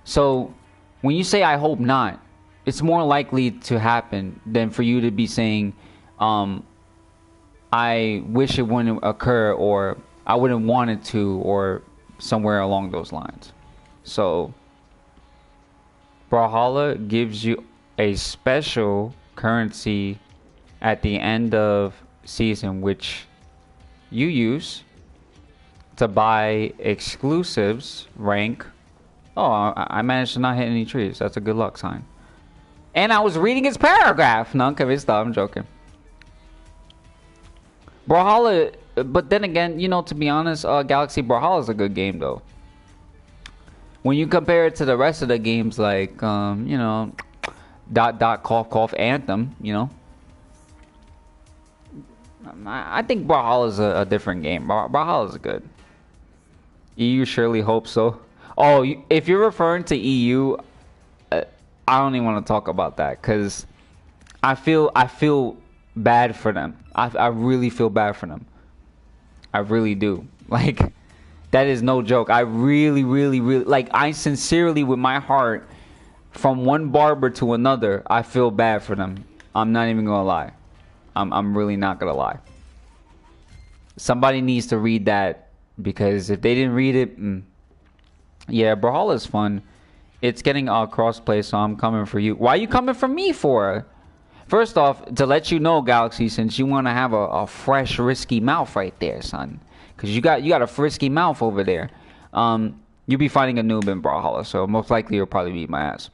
So when you say I hope not, it's more likely to happen than for you to be saying I wish it wouldn't occur, or I wouldn't want it to, or somewhere along those lines. So Brawlhalla gives you a special currency at the end of season, which you use to buy exclusives rank. Oh, I managed to not hit any trees. That's a good luck sign. And I was reading his paragraph. No, I'm convinced. I'm joking. Brawlhalla, but then again, you know, to be honest, Galaxy, Brawlhalla is a good game though. When you compare it to the rest of the games, like you know, ... cough Anthem, you know, I think Brawlhalla is a different game. Brawlhalla is good. EU surely hopes so. Oh, if you're referring to EU, I don't even want to talk about that because I feel bad for them. I really feel bad for them. I really do. Like, that is no joke. I really, like, I sincerely, with my heart, from one barber to another, I feel bad for them. I'm not even gonna lie. I'm really not gonna lie. Somebody needs to read that, because if they didn't read it, yeah, Brawlhalla is fun. It's getting crossplay, so I'm coming for you. Why are you coming for me for? First off, to let you know, Galaxy, since you want to have a fresh, risky mouth right there, son, because you got a frisky mouth over there. You'll be fighting a noob in Brawlhalla, so most likely you'll probably beat my ass.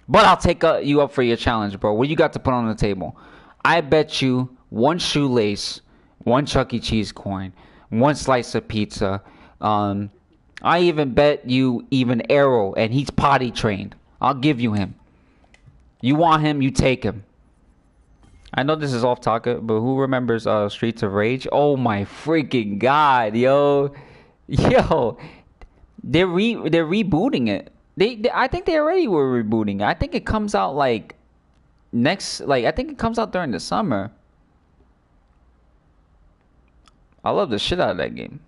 But I'll take you up for your challenge, bro. What you got to put on the table? I bet you 1 shoelace, 1 Chuck E. Cheese coin, 1 slice of pizza. I even bet you even Arrow, and he's potty trained. I'll give you him. You want him, you take him. I know this is off topic, but who remembers Streets of Rage? Oh my freaking god, yo. They're rebooting it. I think they already were rebooting it. I think it comes out like I think it comes out during the summer. I love the shit out of that game.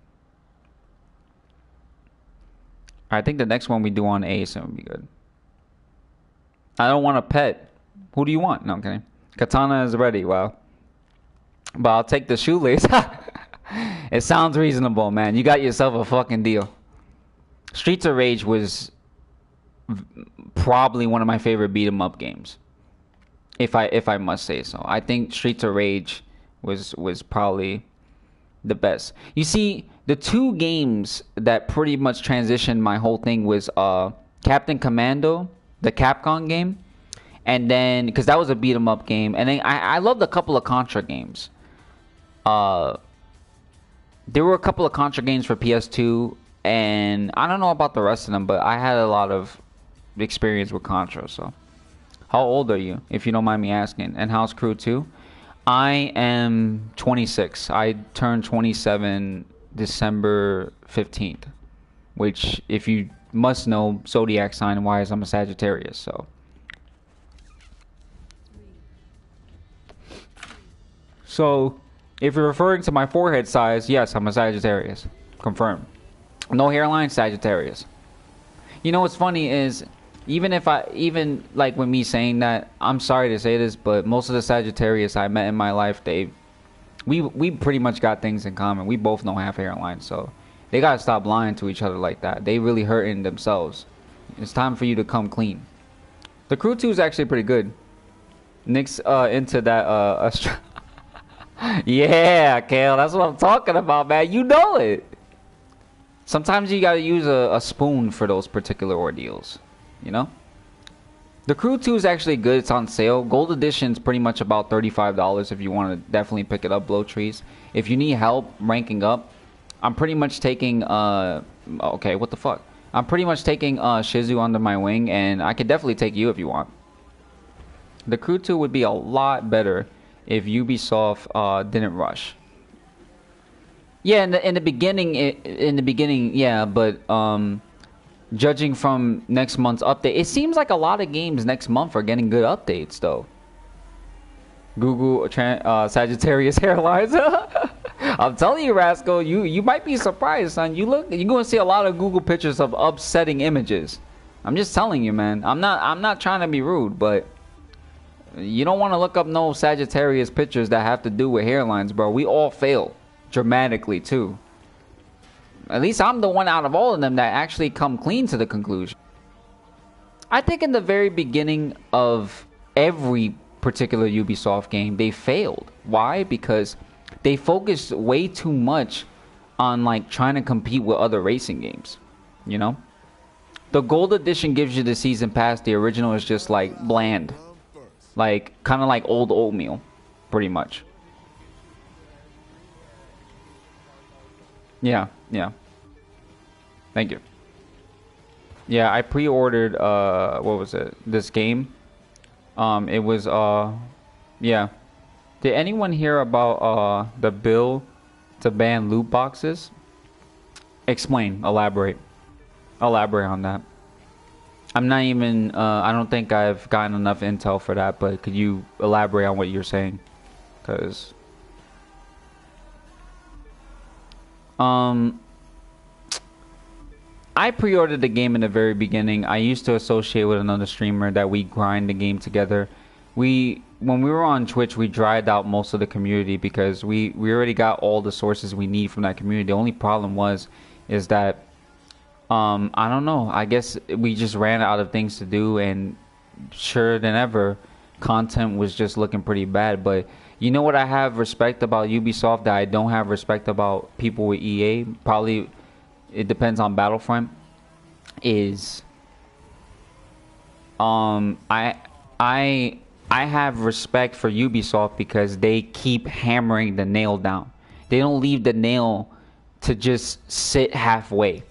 I think the next one we do on Ace would be good. I don't want a pet. Who do you want? No, I'm kidding. Katana is ready. Wow. But I'll take the shoelace. It sounds reasonable, man. You got yourself a fucking deal. Streets of Rage was probably one of my favorite beat 'em up games. If I must say so. I think Streets of Rage was probably the best. You see, the 2 games that pretty much transitioned my whole thing was Captain Commando, the Capcom game, and then because that was a beat 'em up game, and then I loved a couple of Contra games. There were a couple of Contra games for PS2, and I don't know about the rest of them, but I had a lot of experience with Contra. So, how old are you, if you don't mind me asking? And how's Crew 2? I am 26. I turned 27 December 15th, which, if you must know, zodiac sign wise, I'm a Sagittarius. So if you're referring to my forehead size, yes, I'm a Sagittarius. Confirmed. No hairline, Sagittarius. You know what's funny is, even like with me saying that, I'm sorry to say this, but most of the Sagittarius I met in my life, we pretty much got things in common. We both know half hairline, so they gotta stop lying to each other like that. They really hurting themselves. It's time for you to come clean. The Crew 2 is actually pretty good. Nick's into that yeah, Kale, that's what I'm talking about, man. You know it. Sometimes you gotta use a spoon for those particular ordeals, you know? The Crew 2 is actually good. It's on sale. Gold Edition is pretty much about $35 if you want to definitely pick it up, blow trees. If you need help ranking up, I'm pretty much taking okay, what the fuck? I'm pretty much taking Shizu under my wing, and I could definitely take you if you want. The Crew 2 would be a lot better if Ubisoft didn't rush. Yeah, in the beginning, yeah, but judging from next month's update, it seems like a lot of games next month are getting good updates, though. Google Sagittarius hairlines. I'm telling you, Rascal, you might be surprised, son. You're gonna see a lot of Google pictures of upsetting images. I'm just telling you, man. I'm not trying to be rude, but you don't want to look up no Sagittarius pictures that have to do with hairlines, bro. We all fail dramatically too. At least I'm the one out of all of them that actually come clean to the conclusion. I think in the very beginning of every particular Ubisoft game, they failed. Why? Because they focused way too much on like trying to compete with other racing games, you know? The Gold Edition gives you the season pass. The original is just like bland. Like, kind of like old oatmeal, pretty much. Yeah. Thank you. Yeah, I pre-ordered, what was it? This game. It was, yeah. Did anyone hear about, the bill to ban loot boxes? Explain, elaborate. Elaborate on that. I'm not even, I don't think I've gotten enough intel for that, but could you elaborate on what you're saying? Because, I pre-ordered the game in the very beginning. I used to associate with another streamer that we grind the game together. when we were on Twitch, we dried out most of the community because we already got all the sources we need from that community. The only problem is that I don't know. I guess we just ran out of things to do, and sure than ever, content was just looking pretty bad. But you know what I have respect about Ubisoft that I don't have respect about people with EA? Probably it depends on Battlefront. Is I I I have respect for Ubisoft because they keep hammering the nail down. They don't leave the nail to just sit halfway.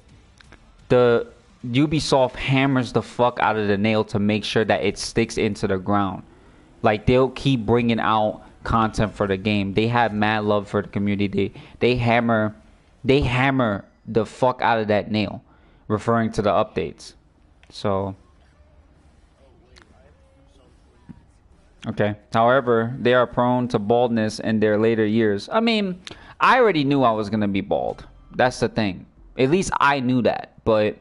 The Ubisoft hammers the fuck out of the nail to make sure that it sticks into the ground. Like they'll keep bringing out content for the game. They have mad love for the community. They hammer the fuck out of that nail, referring to the updates. So okay. However, they are prone to baldness in their later years. I mean, I already knew I was gonna be bald. That's the thing. At least I knew that, but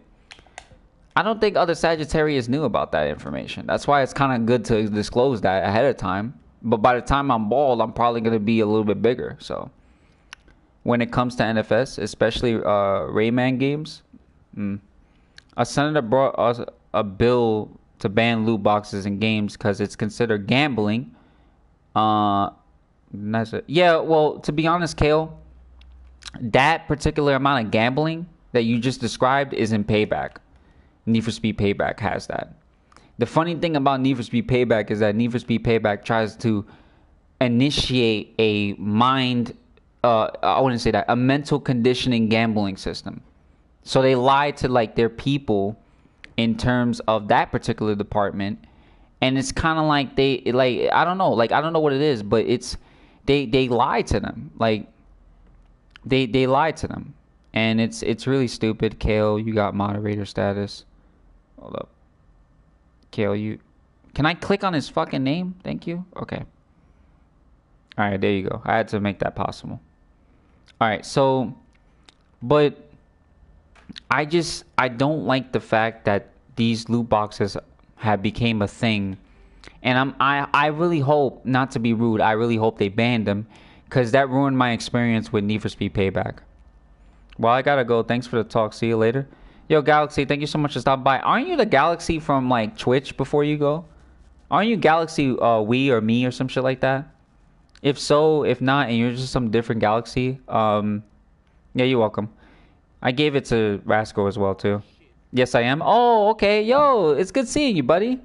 I don't think other Sagittarius knew about that information. That's why it's kind of good to disclose that ahead of time. But by the time I'm bald, I'm probably gonna be a little bit bigger. So when it comes to NFS, especially Rayman games, a senator brought us a bill to ban loot boxes in games because it's considered gambling. Yeah, well, to be honest, Kale, that particular amount of gambling that you just described is in Payback. Need for Speed Payback has that. The funny thing about Need for Speed Payback is that Need for Speed Payback tries to initiate a I wouldn't say that, a mental conditioning gambling system. So they lie to like their people in terms of that particular department, and it's kind of like I don't know what it is, but it's they lie to them, like they lie to them, and it's really stupid. Kale, you got moderator status. Hold up, Kale, can I click on his fucking name? Thank you. Okay. All right, there you go. I had to make that possible. All right, so, but I don't like the fact that these loot boxes have became a thing, and I really hope, not to be rude, I really hope they banned them, because that ruined my experience with Need for Speed Payback. Well, I gotta go. Thanks for the talk. See you later. Yo, Galaxy, thank you so much for stopping by. Aren't you the Galaxy from like Twitch before you go? Aren't you Galaxy we or me or some shit like that? If so, if not, and you're just some different Galaxy, yeah, you're welcome. I gave it to Rascal as well too. Yes, I am. Oh, okay. Yo, it's good seeing you, buddy.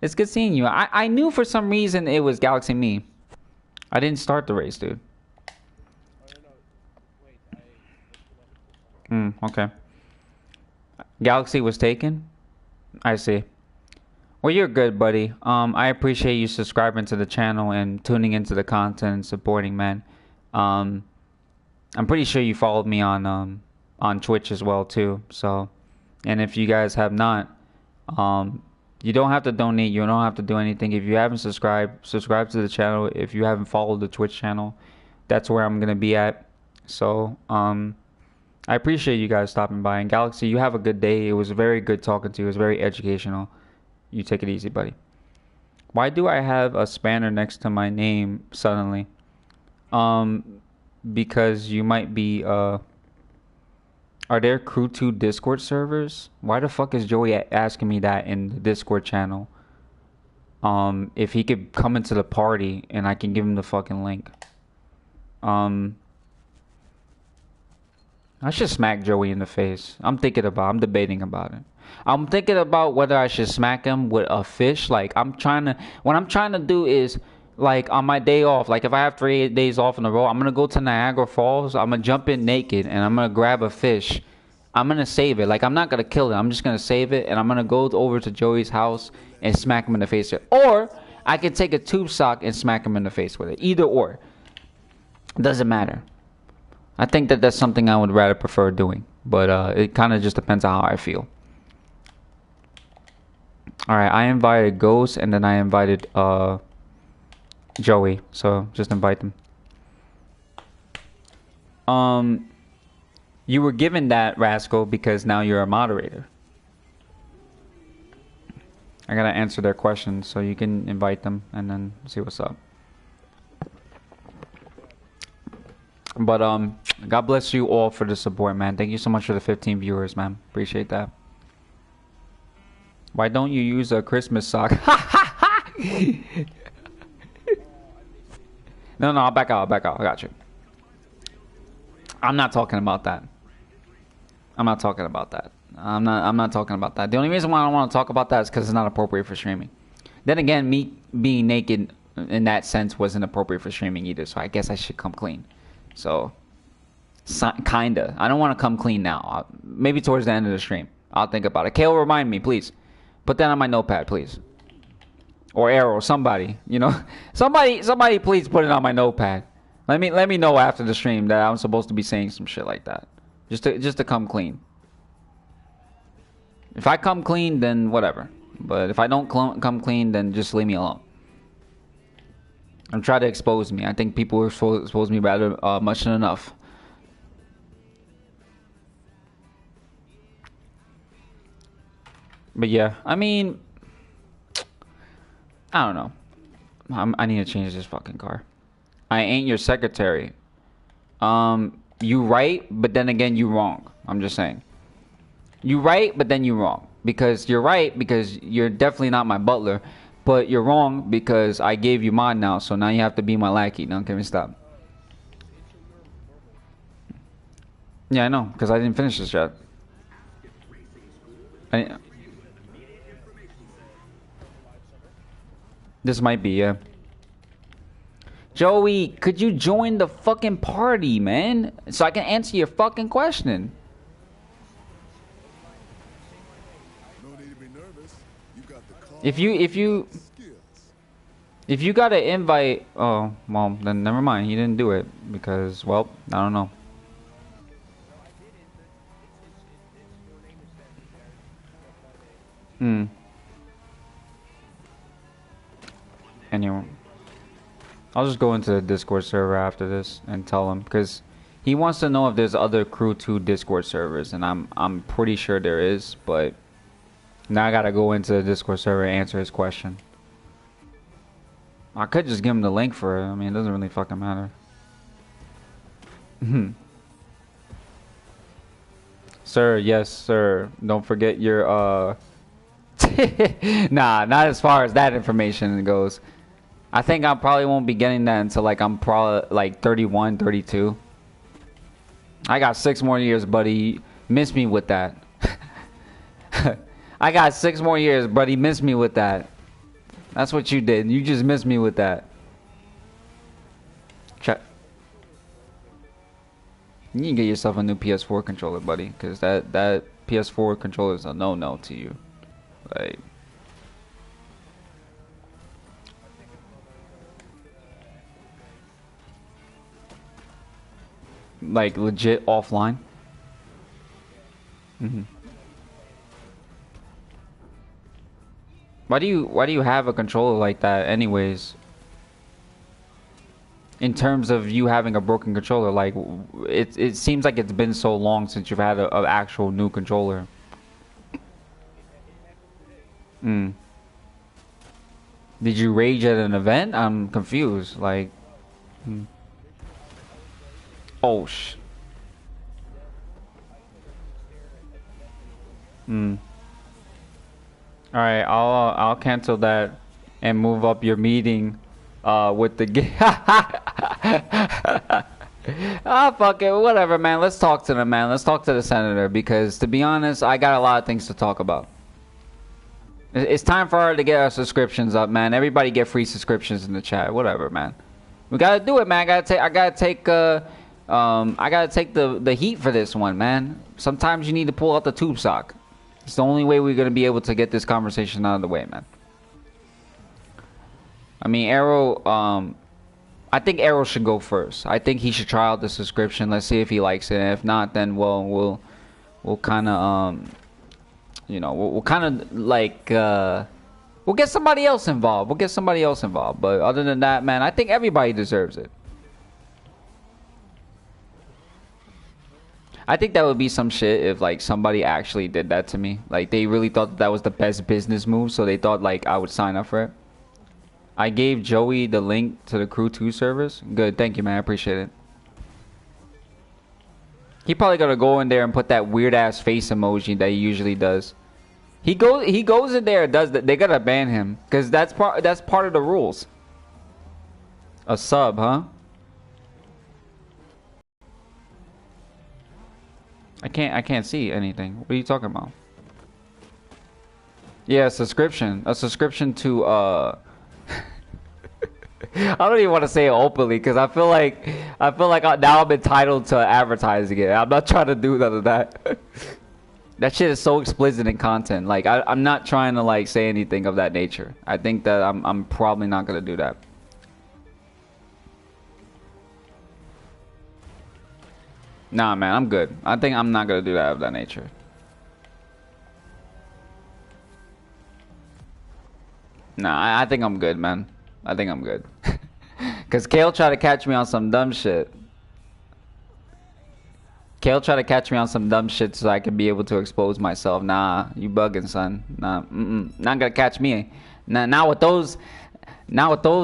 It's good seeing you. I knew for some reason it was Galaxy me. I didn't start the race, dude. Okay. Galaxy was taken? I see. Well, you're good, buddy. I appreciate you subscribing to the channel and tuning into the content and supporting, man. I'm pretty sure you followed me on Twitch as well too. So, and if you guys have not, you don't have to donate. You don't have to do anything. If you haven't subscribed, subscribe to the channel. If you haven't followed the Twitch channel, that's where I'm gonna be at. So, I appreciate you guys stopping by. And Galaxy, you have a good day. It was very good talking to you. It was very educational. You take it easy, buddy. Why do I have a spanner next to my name suddenly? Because you might be, are there Crew 2 Discord servers? Why the fuck is Joey asking me that in the Discord channel? If he could come into the party and I can give him the fucking link. I should smack Joey in the face. I'm debating about it. I'm thinking about whether I should smack him with a fish. Like, what I'm trying to do is, like, on my day off, like, if I have 3 days off in a row, I'm going to go to Niagara Falls. I'm going to jump in naked, and I'm going to grab a fish. I'm going to save it. Like, I'm not going to kill it. I'm just going to save it, and I'm going to go over to Joey's house and smack him in the face with it. Or, I can take a tube sock and smack him in the face with it. Either or. Doesn't matter. I think that that's something I would rather prefer doing. But it kind of just depends on how I feel. Alright, I invited Ghost and then I invited Joey. So just invite them. You were given that, Rascal, because now you're a moderator. I gotta answer their questions, so you can invite them and then see what's up. But God bless you all for the support, man. Thank you so much for the 15 viewers, man. Appreciate that. Why don't you use a Christmas sock? No, I'll back out. I got you. I'm not talking about that. I'm not talking about that. The only reason why I don't want to talk about that is because it's not appropriate for streaming. Then again, me being naked in that sense wasn't appropriate for streaming either, so I guess I should come clean. So, kinda. I don't want to come clean now. Maybe towards the end of the stream. I'll think about it. Kale, remind me, please. Put that on my notepad, please. Or Arrow, somebody, you know. Somebody please put it on my notepad. Let me know after the stream that I'm supposed to be saying some shit like that. Just to come clean. If I come clean, then whatever. But if I don't come clean, then just leave me alone. I'm trying to expose me. I think people are expose me rather much than enough. But yeah, I mean, I don't know. I need to change this fucking car. I ain't your secretary. You right, but then again you wrong. I'm just saying. You right, but then you wrong. Because you're right, because you're definitely not my butler. But you're wrong because I gave you mine now, so now you have to be my lackey. No, can we stop? Yeah, I know, because I didn't finish this yet. This might be, yeah. Joey, could you join the fucking party, man? So I can answer your fucking question. If you got an invite, oh, well, then never mind. He didn't do it because, well, I don't know. Anyway, I'll just go into the Discord server after this and tell him because he wants to know if there's other Crew 2 Discord servers, and I'm pretty sure there is, but now I gotta go into the Discord server and answer his question. I could just give him the link for it. I mean, it doesn't really fucking matter. Sir, yes, sir. Don't forget your nah, not as far as that information goes. I think I probably won't be getting that until like I'm probably like 31, 32. I got 6 more years, buddy. Miss me with that. I got 6 more years, buddy. Miss me with that. That's what you did. You just missed me with that. Check. You need to get yourself a new PS4 controller, buddy, because that PS4 controller is a no-no to you. Like legit offline. Why do you have a controller like that anyways? In terms of you having a broken controller, like it seems like it's been so long since you've had an actual new controller. Did you rage at an event? I'm confused. Like, oh sh. All right, I'll cancel that and move up your meeting with the ah, fuck it, whatever, man. Let's talk to them, man. Let's talk to the senator because, to be honest, I got a lot of things to talk about. It's time for her to get our subscriptions up, man. Everybody get free subscriptions in the chat, whatever, man. We gotta do it, man. I gotta take the heat for this one, man. Sometimes you need to pull out the tube sock. It's the only way we're gonna be able to get this conversation out of the way, man. I mean, Arrow. I think Arrow should go first. I think he should try out the subscription. Let's see if he likes it. And if not, then we'll kind of you know, we'll kind of like we'll get somebody else involved. But other than that, man, I think everybody deserves it. I think that would be some shit if like somebody actually did that to me. Like they really thought that was the best business move, so they thought like I would sign up for it. I gave Joey the link to the Crew 2 service. Good, thank you, man. I appreciate it. He probably gotta go in there and put that weird ass face emoji that he usually does. He goes in there and does that. They gotta ban him because that's part of the rules. A sub, huh? I can't see anything. What are you talking about? Yeah, a subscription. A subscription to I don't even want to say it openly because I feel like now I'm entitled to advertising it. I'm not trying to do none of that. That shit is so explicit in content. Like I'm not trying to like say anything of that nature. I think that I'm probably not gonna do that. Nah, man, I'm good. I think I'm not gonna do that of that nature. Nah, I think I'm good, man. I think I'm good. Cause Kale tried to catch me on some dumb shit. Kale tried to catch me on some dumb shit so I could be able to expose myself. Nah, you bugging, son. Nah, not gonna catch me. Nah, not with those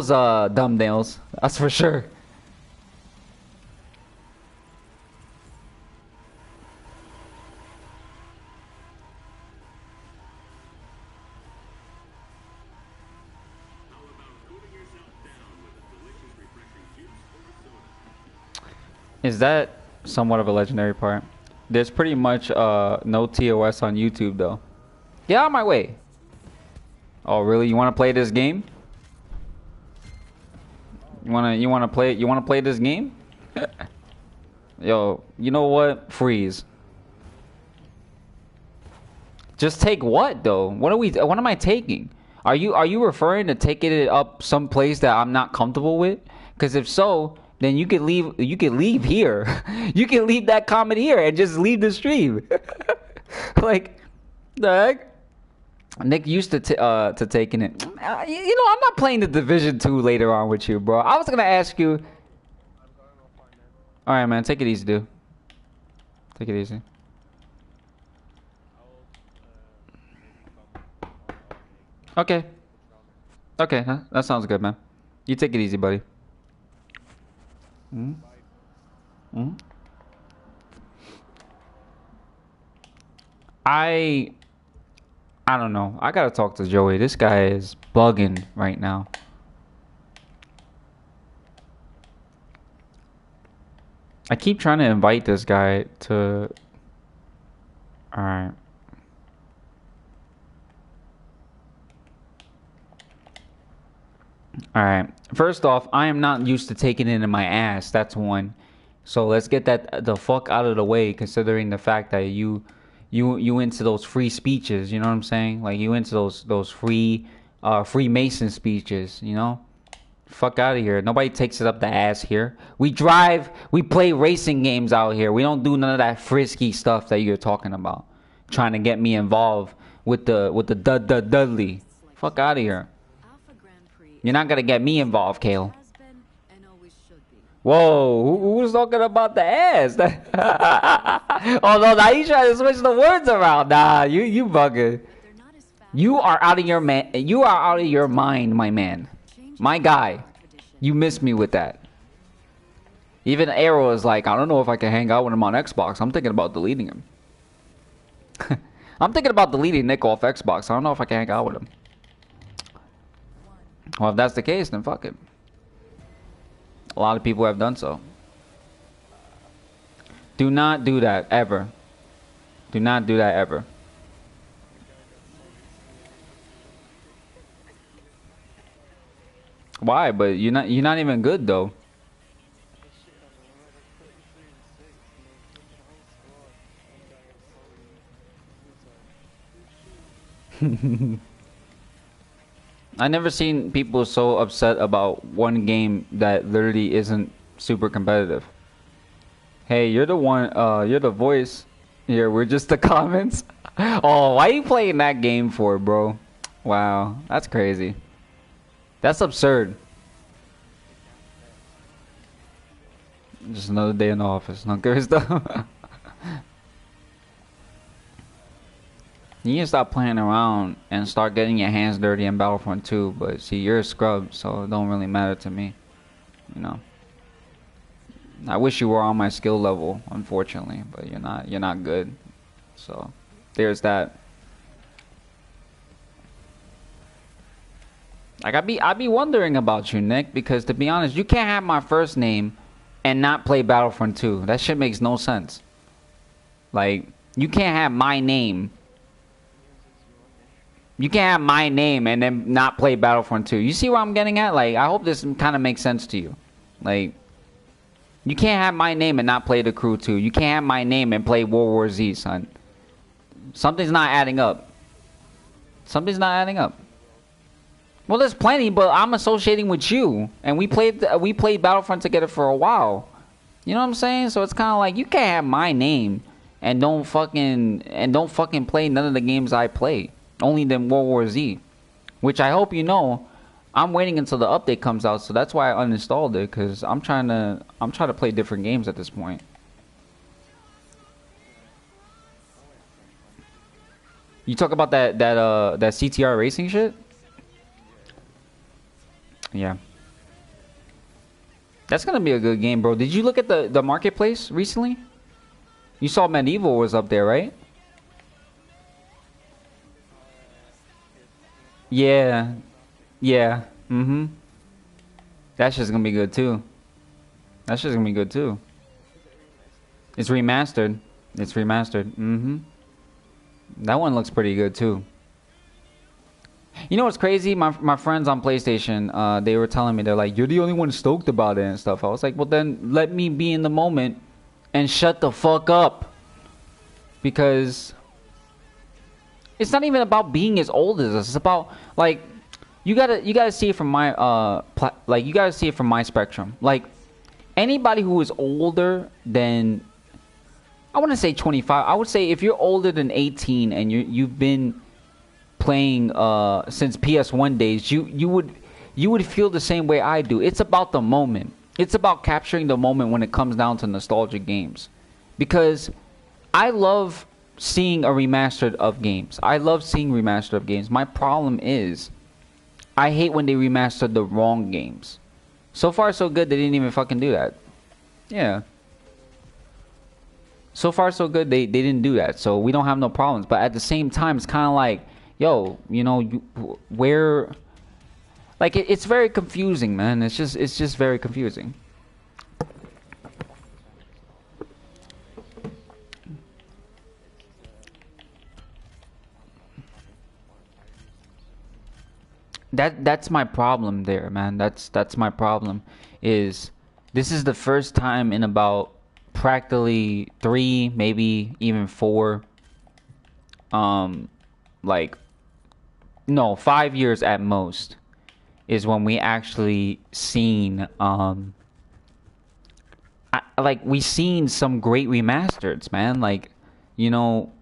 dumb nails. That's for sure. Is that somewhat of a legendary part? There's pretty much no TOS on YouTube though. Get out of my way. Oh really? You wanna play this game? You wanna play this game? Yo, you know what? Freeze. Just take what though? What am I taking? Are you referring to taking it up some place that I'm not comfortable with? Cause if so, then you can leave here. You can leave that comment here and just leave the stream. Like, the heck? Nick used to taking it. You know, I'm not playing the Division 2 later on with you, bro. I was gonna ask you. All right, man. Take it easy, dude. Take it easy. Okay. Okay, huh? That sounds good, man. You take it easy, buddy. Mm? Mm? I don't know. I gotta talk to Joey. This guy is bugging right now. I keep trying to invite this guy to... Alright. Alright. First off, I am not used to taking it in my ass. That's one. So let's get that the fuck out of the way, considering the fact that you into those free speeches, you know what I'm saying? Like you into those free Freemason speeches, you know? Fuck out of here. Nobody takes it up the ass here. We drive, we play racing games out here. We don't do none of that frisky stuff that you're talking about. Trying to get me involved with the Dudley. Fuck out of here. You're not gonna get me involved, Kale. Whoa, who was talking about the ass? Oh no, now you trying to switch the words around. Nah, you bugging. You are out of your mind, my man. My guy. You missed me with that. Even Arrow is like, I don't know if I can hang out with him on Xbox. I'm thinking about deleting him. I'm thinking about deleting Nick off Xbox. I don't know if I can hang out with him. Well, if that's the case, then fuck it. A lot of people have done so. Do not do that ever. Do not do that ever. Why? But you're not even good though. I never seen people so upset about one game that literally isn't super competitive. Hey, you're the one, you're the voice here. We're just the comments. Oh, why are you playing that game for, bro? Wow, that's crazy. That's absurd. Just another day in the office. No good stuff. You need to stop playing around and start getting your hands dirty in Battlefront 2. But see, you're a scrub, so it don't really matter to me. You know. I wish you were on my skill level, unfortunately, but you're not. You're not good. So, there's that. Like I be wondering about you, Nick, because to be honest, you can't have my first name and not play Battlefront 2. That shit makes no sense. Like, you can't have my name. You can't have my name and then not play Battlefront 2. You see where I'm getting at? Like, I hope this kind of makes sense to you. Like, you can't have my name and not play The Crew 2. You can't have my name and play World War Z, son. Something's not adding up. Something's not adding up. Well, there's plenty, but I'm associating with you, and we played Battlefront together for a while. You know what I'm saying? So it's kind of like you can't have my name and don't fucking play none of the games I play. Only them World War Z, which I hope you know. I'm waiting until the update comes out, so that's why I uninstalled it, because I'm trying to play different games at this point. You talk about that CTR racing shit? Yeah. That's gonna be a good game, bro. Did you look at the marketplace recently? You saw Medieval was up there, right? Yeah. Yeah. Mm-hmm. That shit's gonna be good too. That shit's gonna be good too. It's remastered. It's remastered. Mm-hmm. That one looks pretty good too. You know what's crazy? My friends on PlayStation, they were telling me, they're like, you're the only one stoked about it and stuff. I was like, well then let me be in the moment and shut the fuck up. Because it's not even about being as old as us. It's about like you gotta see it from my you gotta see it from my spectrum. Like anybody who is older than, I wouldn't say 25. I would say if you're older than 18 and you've been playing since PS1 days, you would feel the same way I do. It's about the moment. It's about capturing the moment when it comes down to nostalgic games. Because I love seeing a remastered of games. I love seeing remastered of games. My problem is I hate when they remastered the wrong games. So far so good, they didn't even fucking do that. Yeah. So far so good, they didn't do that. So we don't have no problems. But at the same time, it's kind of like, yo, you know, where, like it's very confusing, man. It's just very confusing. That's my problem there, man. That's my problem. Is this is the first time in about practically 3, maybe even 4, like no 5 years at most, is when we actually seen like we seen some great remasters, man. Like, you know,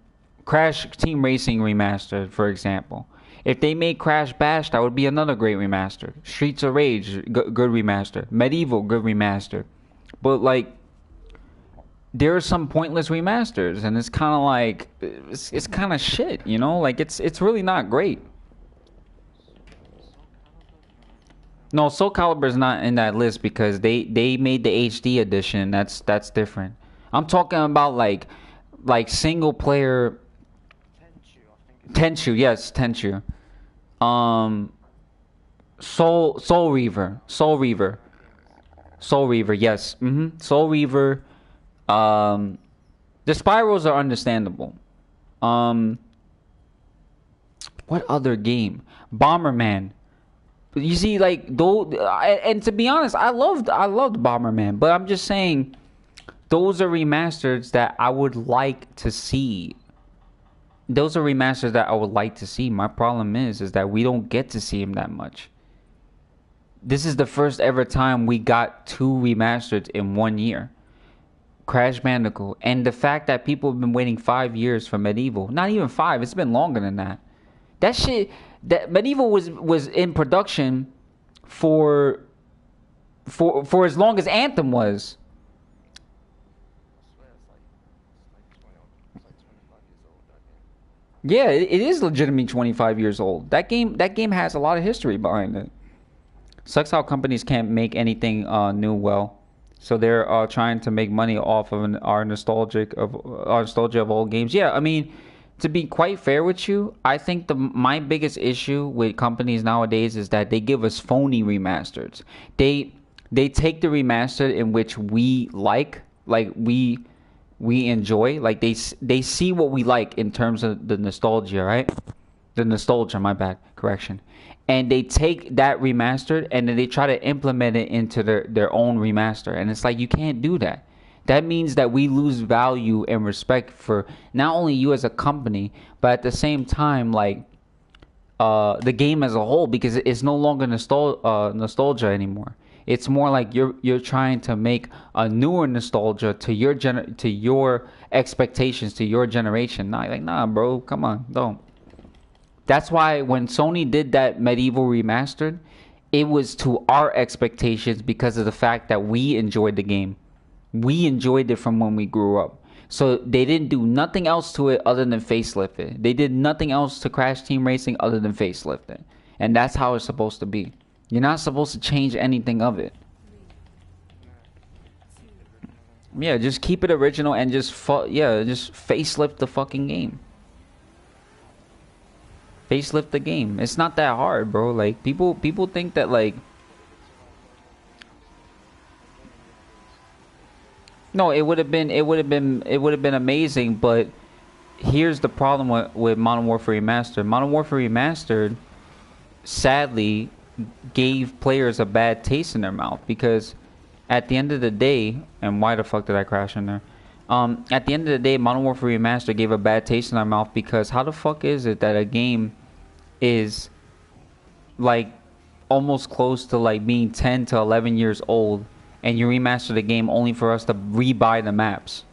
Crash Team Racing remastered, for example. If they made Crash Bash, that would be another great remaster. Streets of Rage, good remaster. Medieval, good remaster. But like, there are some pointless remasters, and it's kind of like it's kind of shit, you know. Like it's really not great. No, Soul Calibur's not in that list because they made the HD edition. That's different. I'm talking about like single player. Tenchu, yes, Tenchu. Um, Soul Reaver, Soul Reaver, yes. Soul Reaver. Um, the spirals are understandable. Um, what other game? Bomberman. You see, like though, and to be honest, I loved Bomberman, but I'm just saying, those are remasters that I would like to see. Those are remasters that I would like to see. My problem is that we don't get to see them that much. This is the first ever time we got 2 remasters in 1 year. Crash Bandicoot, and the fact that people have been waiting 5 years for Medieval. Not even 5. It's been longer than that. That shit. That Medieval was in production for as long as Anthem was. Yeah, it is legitimately 25 years old. That game has a lot of history behind it. Sucks how companies can't make anything new well. So they're trying to make money off of our nostalgia of old games. Yeah, I mean, to be quite fair with you, I think the my biggest issue with companies nowadays is that they give us phony remasters. They they take the remastered in which we like we enjoy, like they see what we like in terms of the nostalgia, right? The nostalgia, my bad, correction. And they take that remastered and then they try to implement it into their own remaster. And it's like, you can't do that. That means that we lose value and respect for not only you as a company, but at the same time, like, the game as a whole, because it's no longer nostalgia anymore. It's more like you're trying to make a newer nostalgia to to your expectations, to your generation. Nah, like, nah, bro, come on, don't. That's why when Sony did that Medieval remastered, it was to our expectations because of the fact that we enjoyed the game. We enjoyed it from when we grew up. So they didn't do nothing else to it other than facelift it. They did nothing else to Crash Team Racing other than facelift it. And that's how it's supposed to be. You're not supposed to change anything of it. Yeah, just keep it original and just just facelift the fucking game. Facelift the game. It's not that hard, bro. Like, people think that, like, no, it would have been amazing, but here's the problem with Modern Warfare Remastered. Modern Warfare Remastered sadly gave players a bad taste in their mouth because at the end of the day, and why the fuck did I crash in there? At the end of the day, Modern Warfare Remastered gave a bad taste in our mouth because how the fuck is it that a game is like almost close to like being 10 to 11 years old and you remaster the game only for us to rebuy the maps?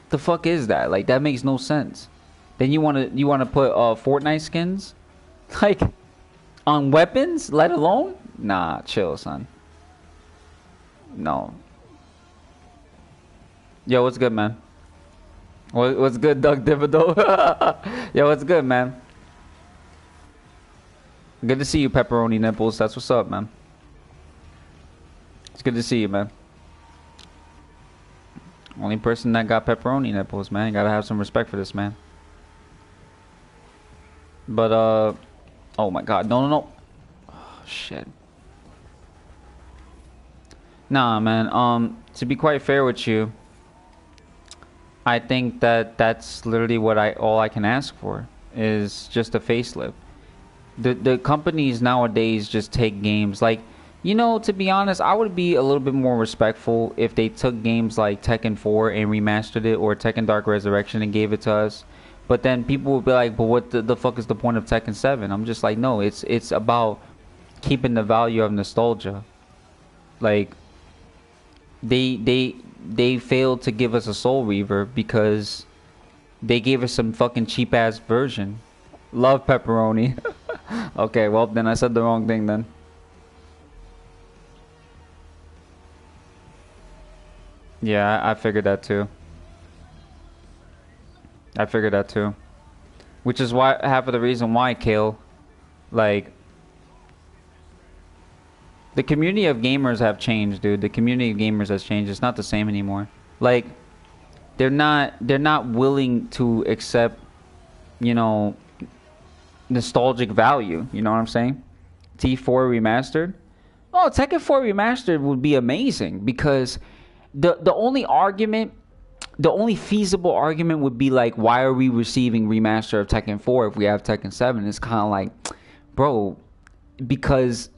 The fuck is that? Like, that makes no sense. Then you want to put Fortnite skins like on weapons, let alone? Nah, chill, son. No. Yo, what's good, man? What's good, Doug Thibodeau? Yo, what's good, man? Good to see you, Pepperoni Nipples. That's what's up, man. It's good to see you, man. Only person that got pepperoni nipples, man. You gotta have some respect for this, man. But, oh my god. No, no, no. Oh, shit. Nah, man. To be quite fair with you, I think that that's literally all I can ask for is just a facelift. The companies nowadays just take games like, to be honest, I would be a little bit more respectful if they took games like Tekken 4 and remastered it, or Tekken Dark Resurrection and gave it to us. But then people would be like, but what the fuck is the point of Tekken 7? I'm just like, no, it's about keeping the value of nostalgia. Like, they failed to give us a Soul Reaver because they gave us some fucking cheap ass version. Love pepperoni. Okay, well then I said the wrong thing then. Yeah, I figured that too. I figured that too. Which is why half of the reason why, Kale, like, the community of gamers have changed, dude. The community of gamers has changed. It's not the same anymore. Like, they're not willing to accept, you know, nostalgic value. You know what I'm saying? T4 remastered. Oh, Tekken 4 remastered would be amazing because the only argument, the only feasible argument would be like, why are we receiving remaster of Tekken 4 if we have Tekken 7? It's kind of like, bro, because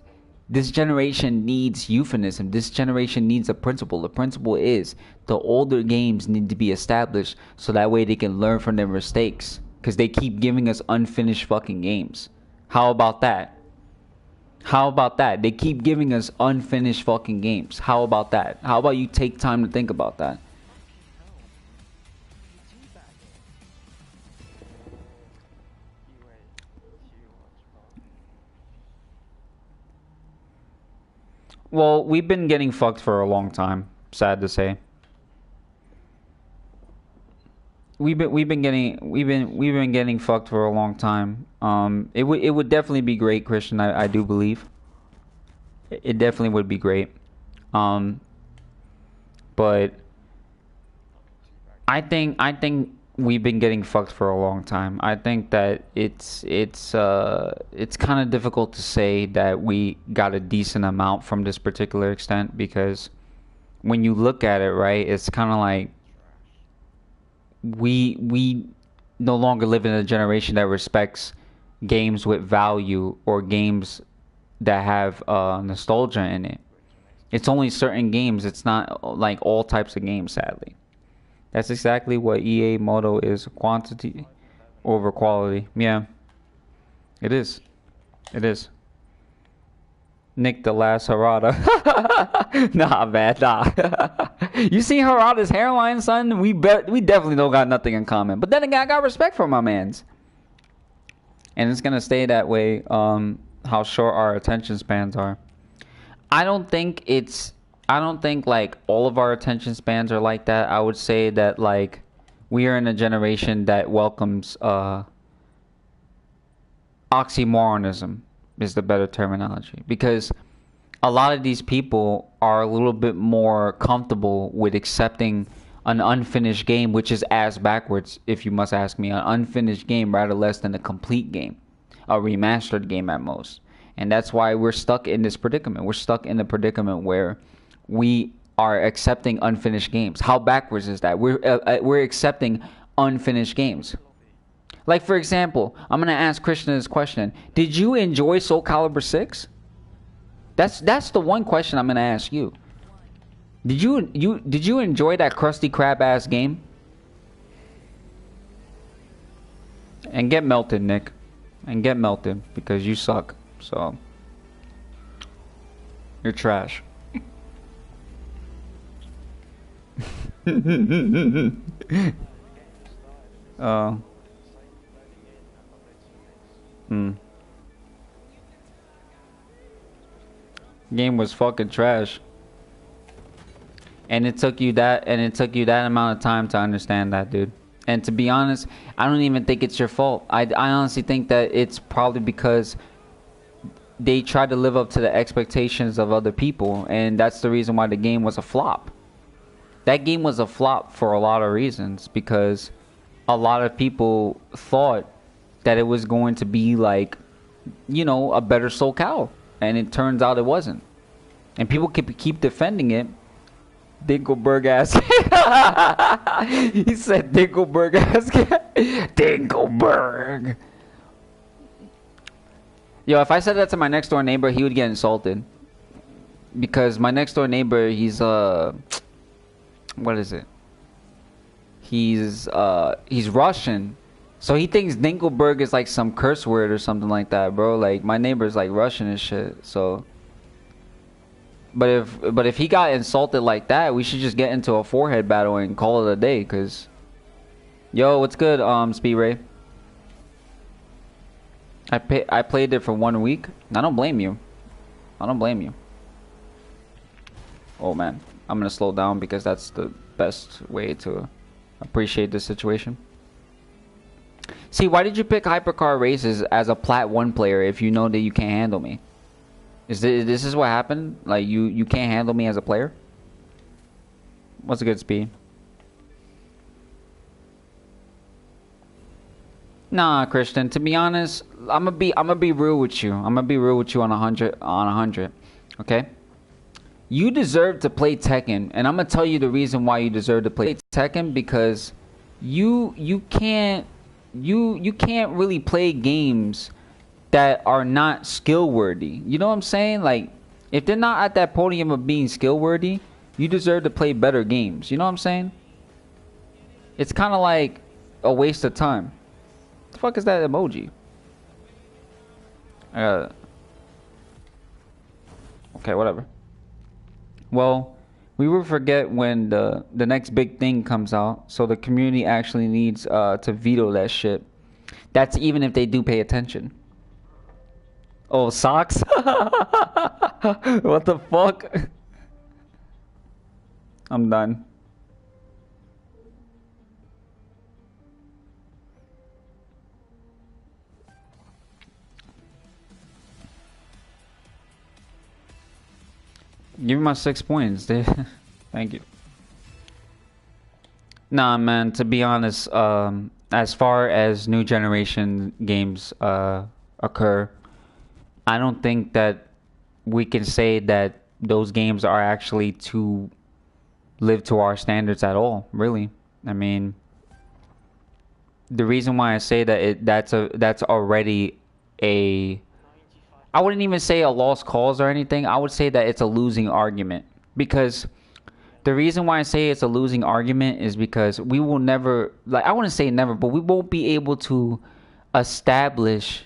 this generation needs euphemism. This generation needs a principle. The principle is the older games need to be established so that way they can learn from their mistakes. Because they keep giving us unfinished fucking games. How about that? How about that? They keep giving us unfinished fucking games. How about that? How about you take time to think about that? Well, we've been getting fucked for a long time. Sad to say. we've been getting fucked for a long time. It would definitely be great, Christian. I do believe it definitely would be great. Um, but I think we've been getting fucked for a long time. I think that it's kind of difficult to say that we got a decent amount from this particular extent because when you look at it, right, it's kind of like we no longer live in a generation that respects games with value or games that have nostalgia in it. It's only certain games. It's not like all types of games, sadly. That's exactly what EA motto is: quantity over quality. Yeah, it is. It is. Nick the last Harada. Nah, man, nah. You see Harada's hairline, son? We definitely don't got nothing in common. But then again, I got respect for my mans, and it's gonna stay that way. How short our attention spans are. I don't think it's. I don't think like all of our attention spans are like that. I would say that like we are in a generation that welcomes oxymoronism is the better terminology because a lot of these people are a little bit more comfortable with accepting an unfinished game, which is ass backwards, if you must ask me. An unfinished game rather less than a complete game, a remastered game at most. And that's why we're stuck in this predicament. We're stuck in the predicament where we are accepting unfinished games. How backwards is that? We're accepting unfinished games. Like for example, I'm gonna ask Christian this question: did you enjoy Soul Calibur 6? That's the one question I'm gonna ask you. Did you enjoy that crusty crab ass game? And get melted, Nick. And get melted because you suck. So you're trash. uh Game was fucking trash. And it took you that amount of time to understand that, dude. And to be honest, I don't even think it's your fault. I honestly think that it's probably because they tried to live up to the expectations of other people, and that's the reason why the game was a flop. That game was a flop for a lot of reasons because a lot of people thought that it was going to be like, you know, a better Soul Cal, and it turns out it wasn't. And people keep defending it. Dinkelberg ass. He said Dinkelberg ass. Dinkelberg. Yo, if I said that to my next door neighbor, he would get insulted. Because my next door neighbor, he's what is it? He's Russian. So he thinks Dinkelberg is like some curse word or something like that, bro. Like my neighbor's like Russian and shit. So But if he got insulted like that, we should just get into a forehead battle and call it a day. Cause, yo, what's good, Speed Ray? I played it for 1 week. I don't blame you. I don't blame you. Oh man, I'm gonna slow down because that's the best way to appreciate this situation. See, why did you pick Hypercar Races as a Plat 1 player if you know that you can't handle me? This is what happened? Like you can't handle me as a player? What's a good speed? Nah, Christian. To be honest, I'm gonna be real with you. I'm gonna be real with you on 100. Okay? You deserve to play Tekken, and I'm gonna tell you the reason why you deserve to play Tekken because you can't really play games that are not skill worthy. You know what I'm saying? Like, if they're not at that podium of being skill worthy, you deserve to play better games. You know what I'm saying? It's kind of like a waste of time. What the fuck is that emoji? Okay, whatever. Well, we will forget when the next big thing comes out, so the community actually needs to veto that shit. That's even if they do pay attention. Oh, socks? What the fuck? I'm done. Give me my 6 points, dude. Thank you. Nah, man, to be honest, as far as new generation games occur, I don't think that we can say that those games are actually to live to our standards at all, really. I mean, the reason why I say that that's already a, I wouldn't even say a lost cause or anything. I would say that it's a losing argument, because the reason why I say it's a losing argument is because we will never, like, I wouldn't say never, but we won't be able to establish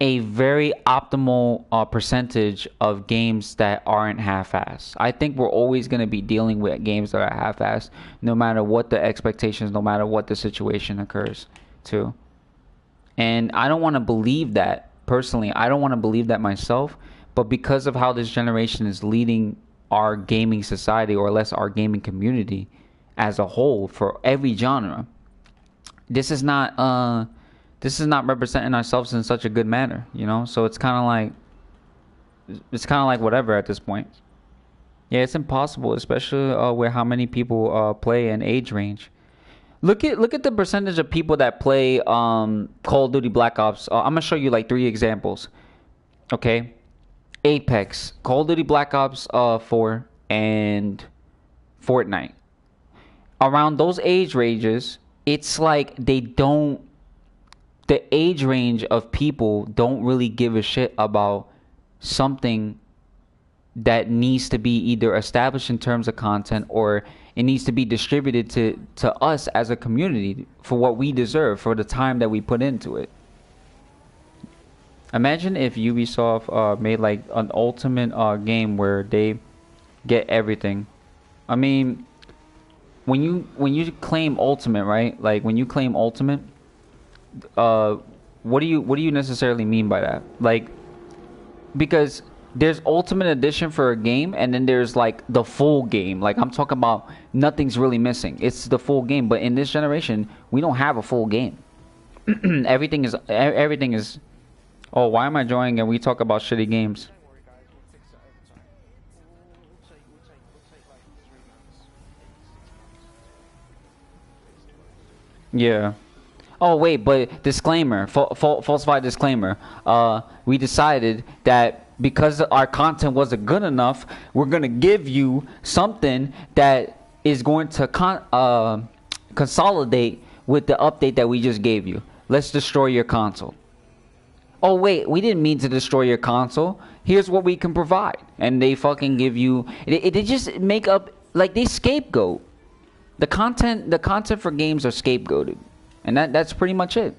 a very optimal percentage of games that aren't half-assed. I think we're always going to be dealing with games that are half-assed, no matter what the expectations, no matter what the situation occurs, too. And I don't want to believe that, personally. I don't want to believe that myself, but because of how this generation is leading our gaming society, or less our gaming community as a whole, for every genre, this is not representing ourselves in such a good manner, you know. So it's kind of like whatever at this point. Yeah, it's impossible, especially with how many people play and age range. Look at the percentage of people that play Call of Duty Black Ops. I'm gonna show you like 3 examples. Okay, Apex, Call of Duty Black Ops 4, and Fortnite. Around those age ranges, it's like the age range of people don't really give a shit about something that needs to be either established in terms of content, or it needs to be distributed to us as a community for what we deserve, for the time that we put into it. Imagine if Ubisoft made like an ultimate game where they get everything. I mean, when you claim ultimate, right? Like when you claim ultimate, what do you necessarily mean by that? Like, because there's ultimate edition for a game, and then there's like the full game. Like, I'm talking about nothing's really missing. It's the full game. But in this generation, we don't have a full game. everything is. Oh, why am I joining and we talk about shitty games? Don't worry, guys. We'll fix it over time. We'll take like 3 months, maybe 6 months. Yeah. Oh wait, but disclaimer, falsified disclaimer. We decided that because our content wasn't good enough, we're gonna give you something that is going to consolidate with the update that we just gave you. Let's destroy your console. Oh wait, we didn't mean to destroy your console. Here's what we can provide, and they fucking give you. They just make up, like, they scapegoat. The content for games are scapegoated. And that's pretty much it.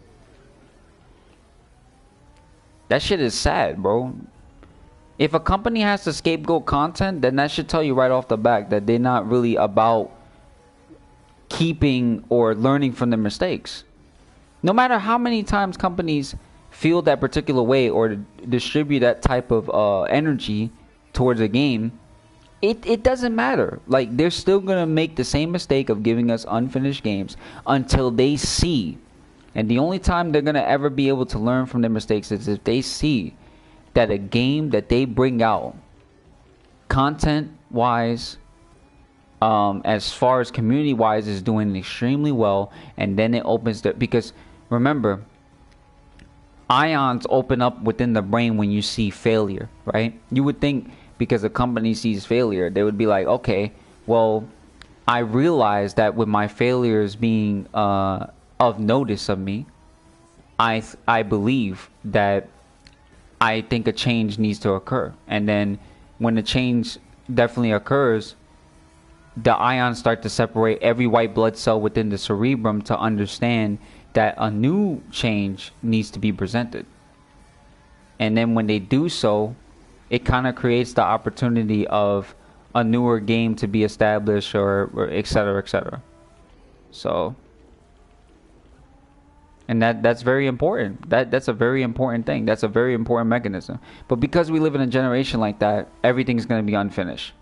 That shit is sad, bro. If a company has to scapegoat content, then that should tell you right off the bat that they're not really about keeping or learning from their mistakes. No matter how many times companies feel that particular way or distribute that type of energy towards a game, it doesn't matter. Like, they're still gonna make the same mistake of giving us unfinished games until they see. And the only time they're gonna ever be able to learn from their mistakes is if they see that a game that they bring out, content wise, as far as community wise, is doing extremely well, and then it opens the, because remember, ions open up within the brain when you see failure, right? You would think, because a company sees failure, they would be like, okay, well, I realize that with my failures being of notice of me, I believe that I think a change needs to occur. And then when the change definitely occurs, the ions start to separate every white blood cell within the cerebrum to understand that a new change needs to be presented. And then when they do so, it kind of creates the opportunity of a newer game to be established, or et cetera, et cetera. So, and that's very important. That's a very important thing. That's a very important mechanism. But because we live in a generation like that, everything's going to be unfinished.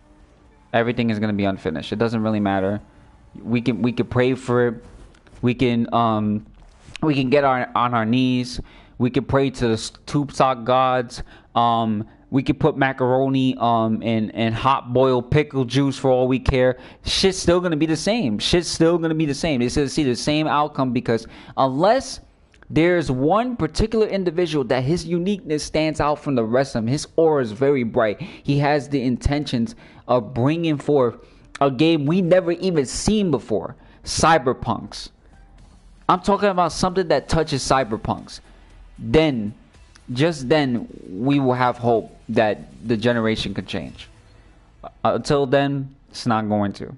Everything is going to be unfinished. It doesn't really matter. We can pray for it. We can get on our knees. We can pray to the tube sock gods. We could put macaroni and hot boiled pickle juice for all we care. Shit's still gonna be the same. Shit's still gonna be the same. It's gonna see the same outcome, because unless there's one particular individual that his uniqueness stands out from the rest of them, his aura is very bright. He has the intentions of bringing forth a game we never even seen before. Cyberpunks. I'm talking about something that touches cyberpunks. Then, just then, we will have hope that the generation could change. Until then, it's not going to.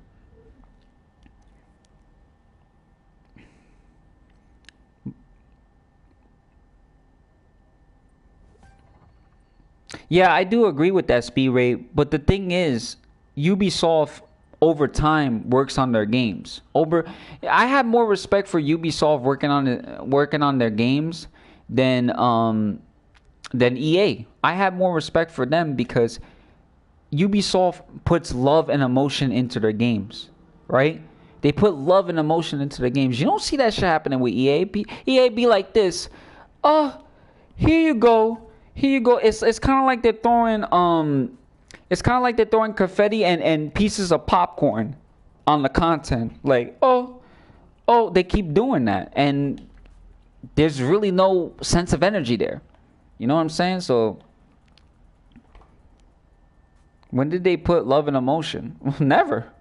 Yeah, I do agree with that speed rate, but the thing is, Ubisoft over time works on their games. I have more respect for Ubisoft working on their games than EA. I have more respect for them because Ubisoft puts love and emotion into their games, right? They put love and emotion into their games. You don't see that shit happening with EA. EA be like this. Here you go. Here you go. It's kind of like they're throwing confetti and pieces of popcorn on the content. Like, oh, they keep doing that, and there's really no sense of energy there. You know what I'm saying? So when did they put love and emotion? Never.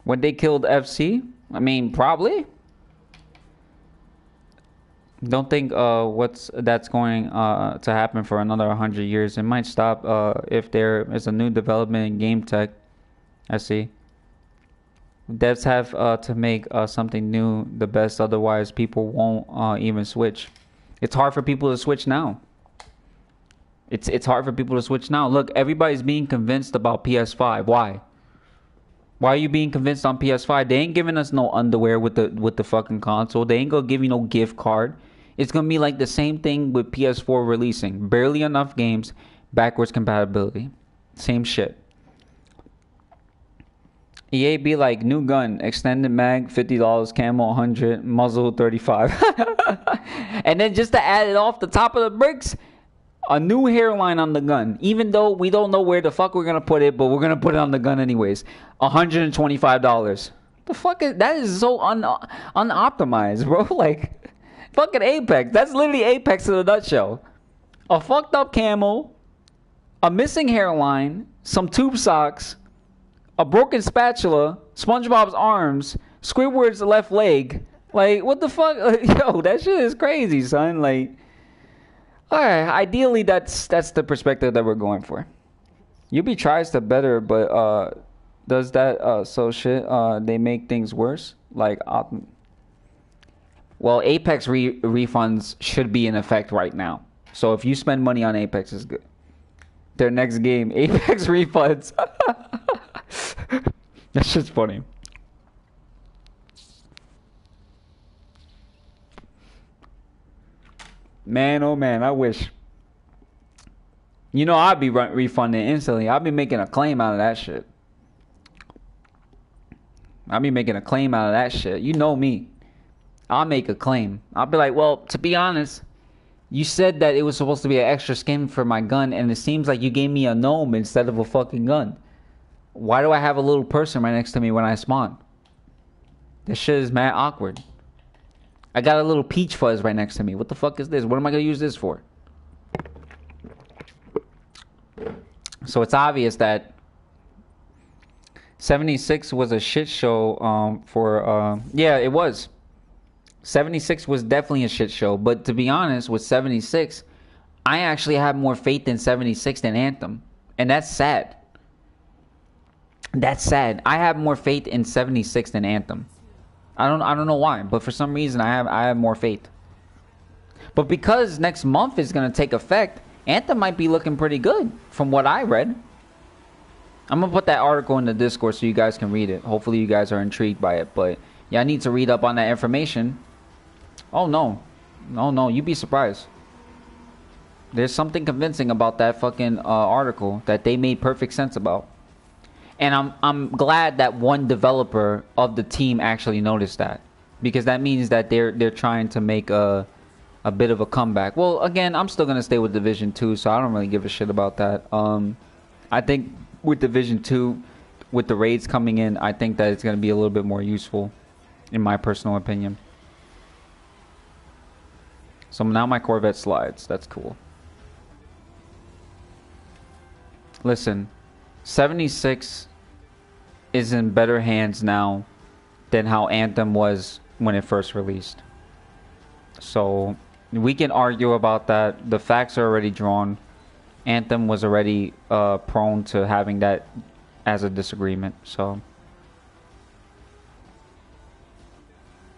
When they killed FC? I mean, probably. Don't think that's going to happen for another 100 years. It might stop if there is a new development in game tech. I see. Devs have to make something new the best, otherwise people won't even switch. It's hard for people to switch now. It's hard for people to switch now. Look, everybody's being convinced about PS5. Why? Why are you being convinced on PS5? They ain't giving us no underwear with the fucking console. They ain't gonna give you no gift card. It's gonna be like the same thing with PS4 releasing. Barely enough games, backwards compatibility. Same shit. EA be like, new gun, extended mag, $50, camo 100, muzzle 35. And then just to add it off the top of the bricks, a new hairline on the gun. Even though we don't know where the fuck we're gonna put it, but we're gonna put it on the gun anyways. $125. The fuck is that? Is so unoptimized, bro. Like fucking Apex. That's literally Apex in a nutshell. A fucked up camo, a missing hairline, some tube socks, a broken spatula, SpongeBob's arms, Squidward's left leg. Like, what the fuck? Yo, that shit is crazy, son. Like, alright, ideally that's the perspective that we're going for. Ubi tries to better, but does that they make things worse? Like, well, Apex refunds should be in effect right now. So if you spend money on Apex, it's good. Their next game, Apex refunds. That's just funny. Man, oh man, I wish. You know, I'd be refunding instantly. I'd be making a claim out of that shit. I'd be making a claim out of that shit. You know me. I'll make a claim. I'll be like, well, to be honest, you said that it was supposed to be an extra skin for my gun, and it seems like you gave me a gnome instead of a fucking gun. Why do I have a little person right next to me when I spawn? This shit is mad awkward. I got a little peach fuzz right next to me. What the fuck is this? What am I gonna use this for? So it's obvious that 76 was a shit show yeah, it was. 76 was definitely a shit show, but to be honest, with 76, I actually have more faith in 76 than Anthem, and that's sad. That's sad. I have more faith in 76 than Anthem. I don't know why, but for some reason I have more faith. But because next month is gonna take effect, Anthem might be looking pretty good from what I read. I'm gonna put that article in the Discord so you guys can read it. Hopefully you guys are intrigued by it, but yeah, I need to read up on that information. Oh no, you'd be surprised. There's something convincing about that fucking article that they made perfect sense about. And I'm glad that one developer of the team actually noticed that, because that means that they're trying to make a a bit of a comeback. Well, again, I'm still gonna stay with Division 2, so I don't really give a shit about that. I think with Division 2, with the raids coming in, I think that it's gonna be a little bit more useful, in my personal opinion. So now my Corvette slides. That's cool. Listen, 76 is in better hands now than how Anthem was when it first released. So we can argue about that. The facts are already drawn. Anthem was already prone to having that as a disagreement. So,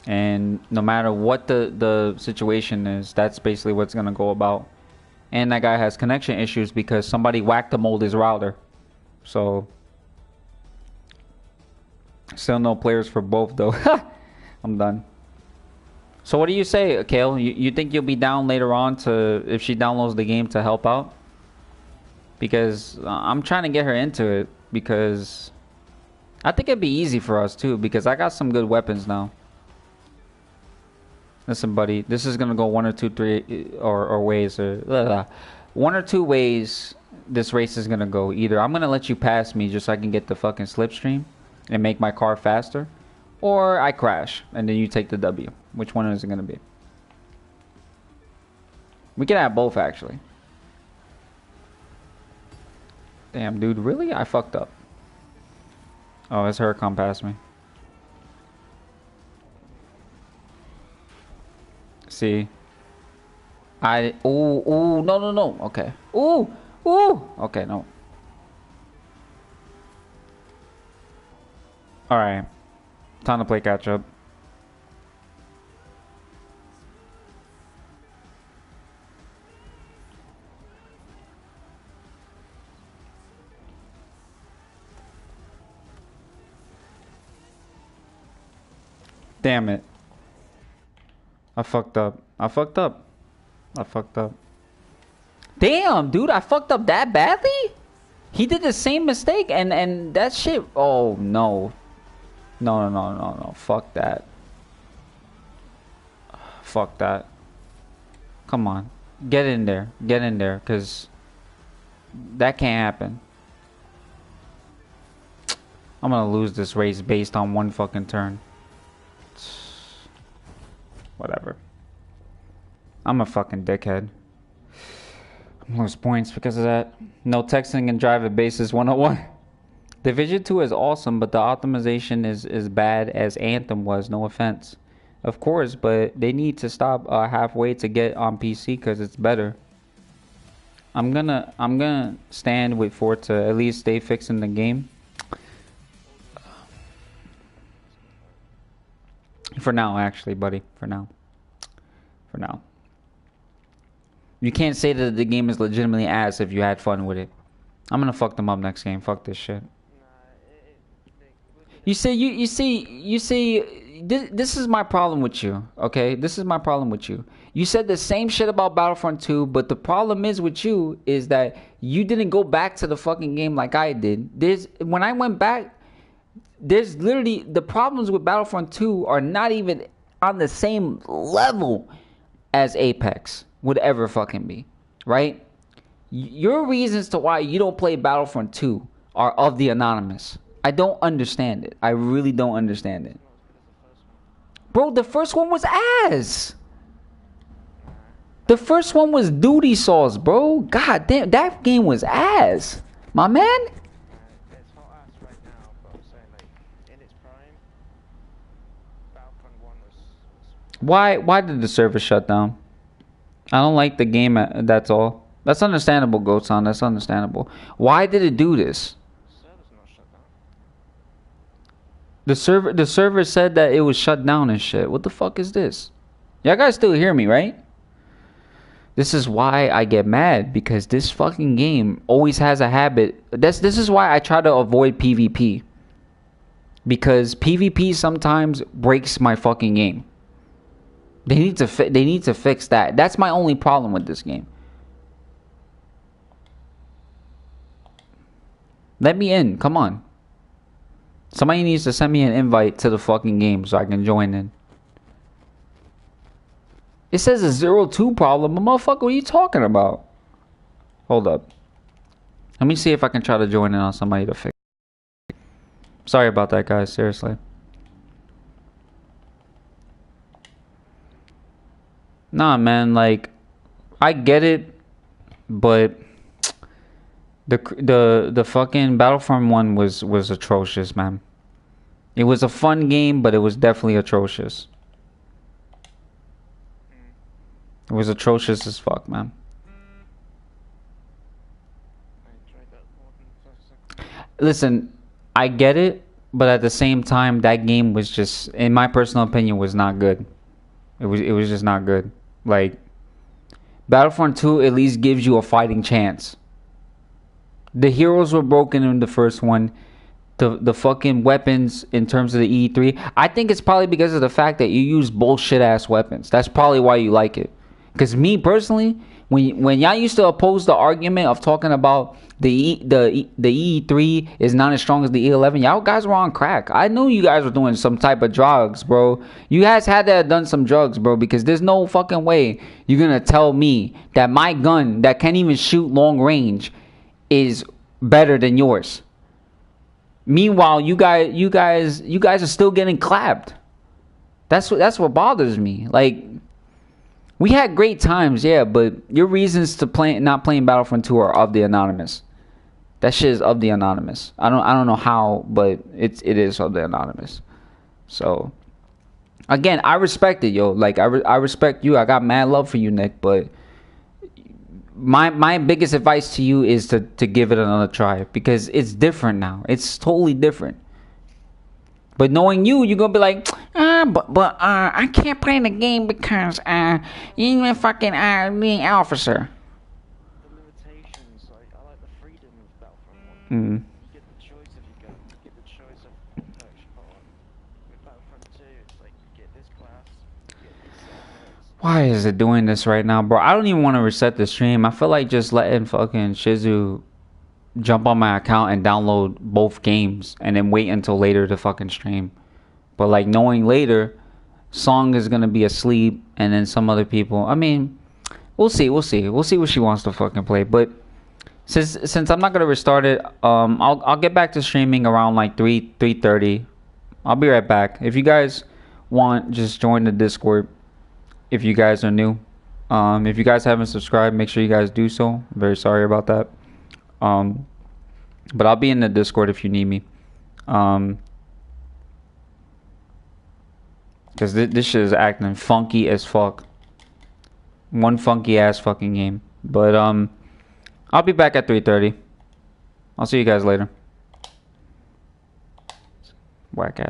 and no matter what the situation is, that's basically what's gonna go about. And that guy has connection issues because somebody whacked the mold his router. So still no players for both though. I'm done. So what do you say, Kale? You think you'll be down later on to, if she downloads the game, to help out? Because I'm trying to get her into it, because I think it'd be easy for us too, because I got some good weapons now. Listen, buddy, this is gonna go one or two, three, or ways, or blah, blah. One or two ways this race is gonna go. Either I'm gonna let you pass me just so I can get the fucking slipstream and make my car faster, or I crash and then you take the W. Which one is it gonna be? We can have both, actually. Damn, dude, really? I fucked up. Oh, it's her come past me. See, ooh, no, okay. Ooh, okay, no. All right, time to play catch up. Damn it. I fucked up. Damn, dude, I fucked up that badly? He did the same mistake and that shit. Oh, no. No. Fuck that. Fuck that. Come on. Get in there. Because that can't happen. I'm gonna lose this race based on one fucking turn. Whatever. I'm a fucking dickhead. I'm lose points because of that. No texting and drive at bases 101. Division 2 is awesome, but the optimization is bad as Anthem was. No offense. Of course, but they need to stop halfway to get on PC because it's better. I'm gonna stand with Forza. At least they fixing the game. For now, actually, buddy. For now. You can't say that the game is legitimately ass if you had fun with it. I'm gonna fuck them up next game. Fuck this shit. You see, this is my problem with you, okay? This is my problem with you. You said the same shit about Battlefront 2, but the problem is with you is that you didn't go back to the fucking game like I did. When I went back, there's literally, the problems with Battlefront 2 are not even on the same level as Apex would ever fucking be, right? Your reasons to why you don't play Battlefront 2 are of the anonymous. I don't understand it. I really don't understand it. Bro, the first one was ass. The first one was duty sauce, bro. God damn, that game was ass. My man? It's hot ass right now, but I'm saying, like, in its prime, Battlefront 1 was... Why did the server shut down? I don't like the game, that's all. That's understandable, Goatson. That's understandable. Why did it do this? The server said that it was shut down and shit. What the fuck is this? Y'all guys still hear me, right? This is why I get mad, because this fucking game always has a habit. This is why I try to avoid PvP. Because PvP sometimes breaks my fucking game. They need to fix that. That's my only problem with this game. Let me in. Come on. Somebody needs to send me an invite to the fucking game so I can join in. It says a 0-2 problem. But motherfucker, what are you talking about? Hold up. Let me see if I can try to join in on somebody to fix. Sorry about that, guys. Seriously. Nah, man. Like, I get it, but the fucking Battlefront one was atrocious, man. It was a fun game, but it was definitely atrocious. It was atrocious as fuck, man. Listen, I get it, but at the same time, that game was just, in my personal opinion, was not good. It was just not good. Like, Battlefront 2 at least gives you a fighting chance. The heroes were broken in the first one. The fucking weapons in terms of the E3, I think it's probably because of the fact that you use bullshit ass weapons. That's probably why you like it. Because me personally, when y'all used to oppose the argument of talking about the E3 is not as strong as the E11, y'all guys were on crack. I knew you guys were doing some type of drugs, bro. You guys had to have done some drugs, bro, because there's no fucking way you're gonna tell me that my gun that can't even shoot long range is better than yours. Meanwhile, you guys are still getting clapped. That's what bothers me. Like, we had great times, yeah, but your reasons to not playing Battlefront 2 are of the anonymous. That shit is of the anonymous. I don't know how, but it is of the anonymous. So, again, I respect it, yo. Like, I respect you. I got mad love for you, Nick, but my biggest advice to you is to give it another try, because it's different now. It's totally different. But knowing you, you're gonna be like, I can't play the game because you ain't fucking being officer. The limitations, I like the freedom of Battlefront 1. Mm. You get the choice of your gun, you get the choice of purchase power. With Battlefront 2, it's like you get this class, you get these weapons. Why is it doing this right now, bro? I don't even want to reset the stream. I feel like just letting fucking Shizu jump on my account and download both games and then wait until later to fucking stream. But like, knowing later Song is gonna be asleep and then some other people, I mean, we'll see what she wants to fucking play. But since I'm not gonna restart it, I'll get back to streaming around like 3:30. I'll be right back. If you guys want, just join the Discord if you guys are new. If you guys haven't subscribed, make sure you guys do so. I'm very sorry about that. But I'll be in the Discord if you need me. Because this shit is acting funky as fuck. One funky ass fucking game. But I'll be back at 3:30. I'll see you guys later. Whack ass.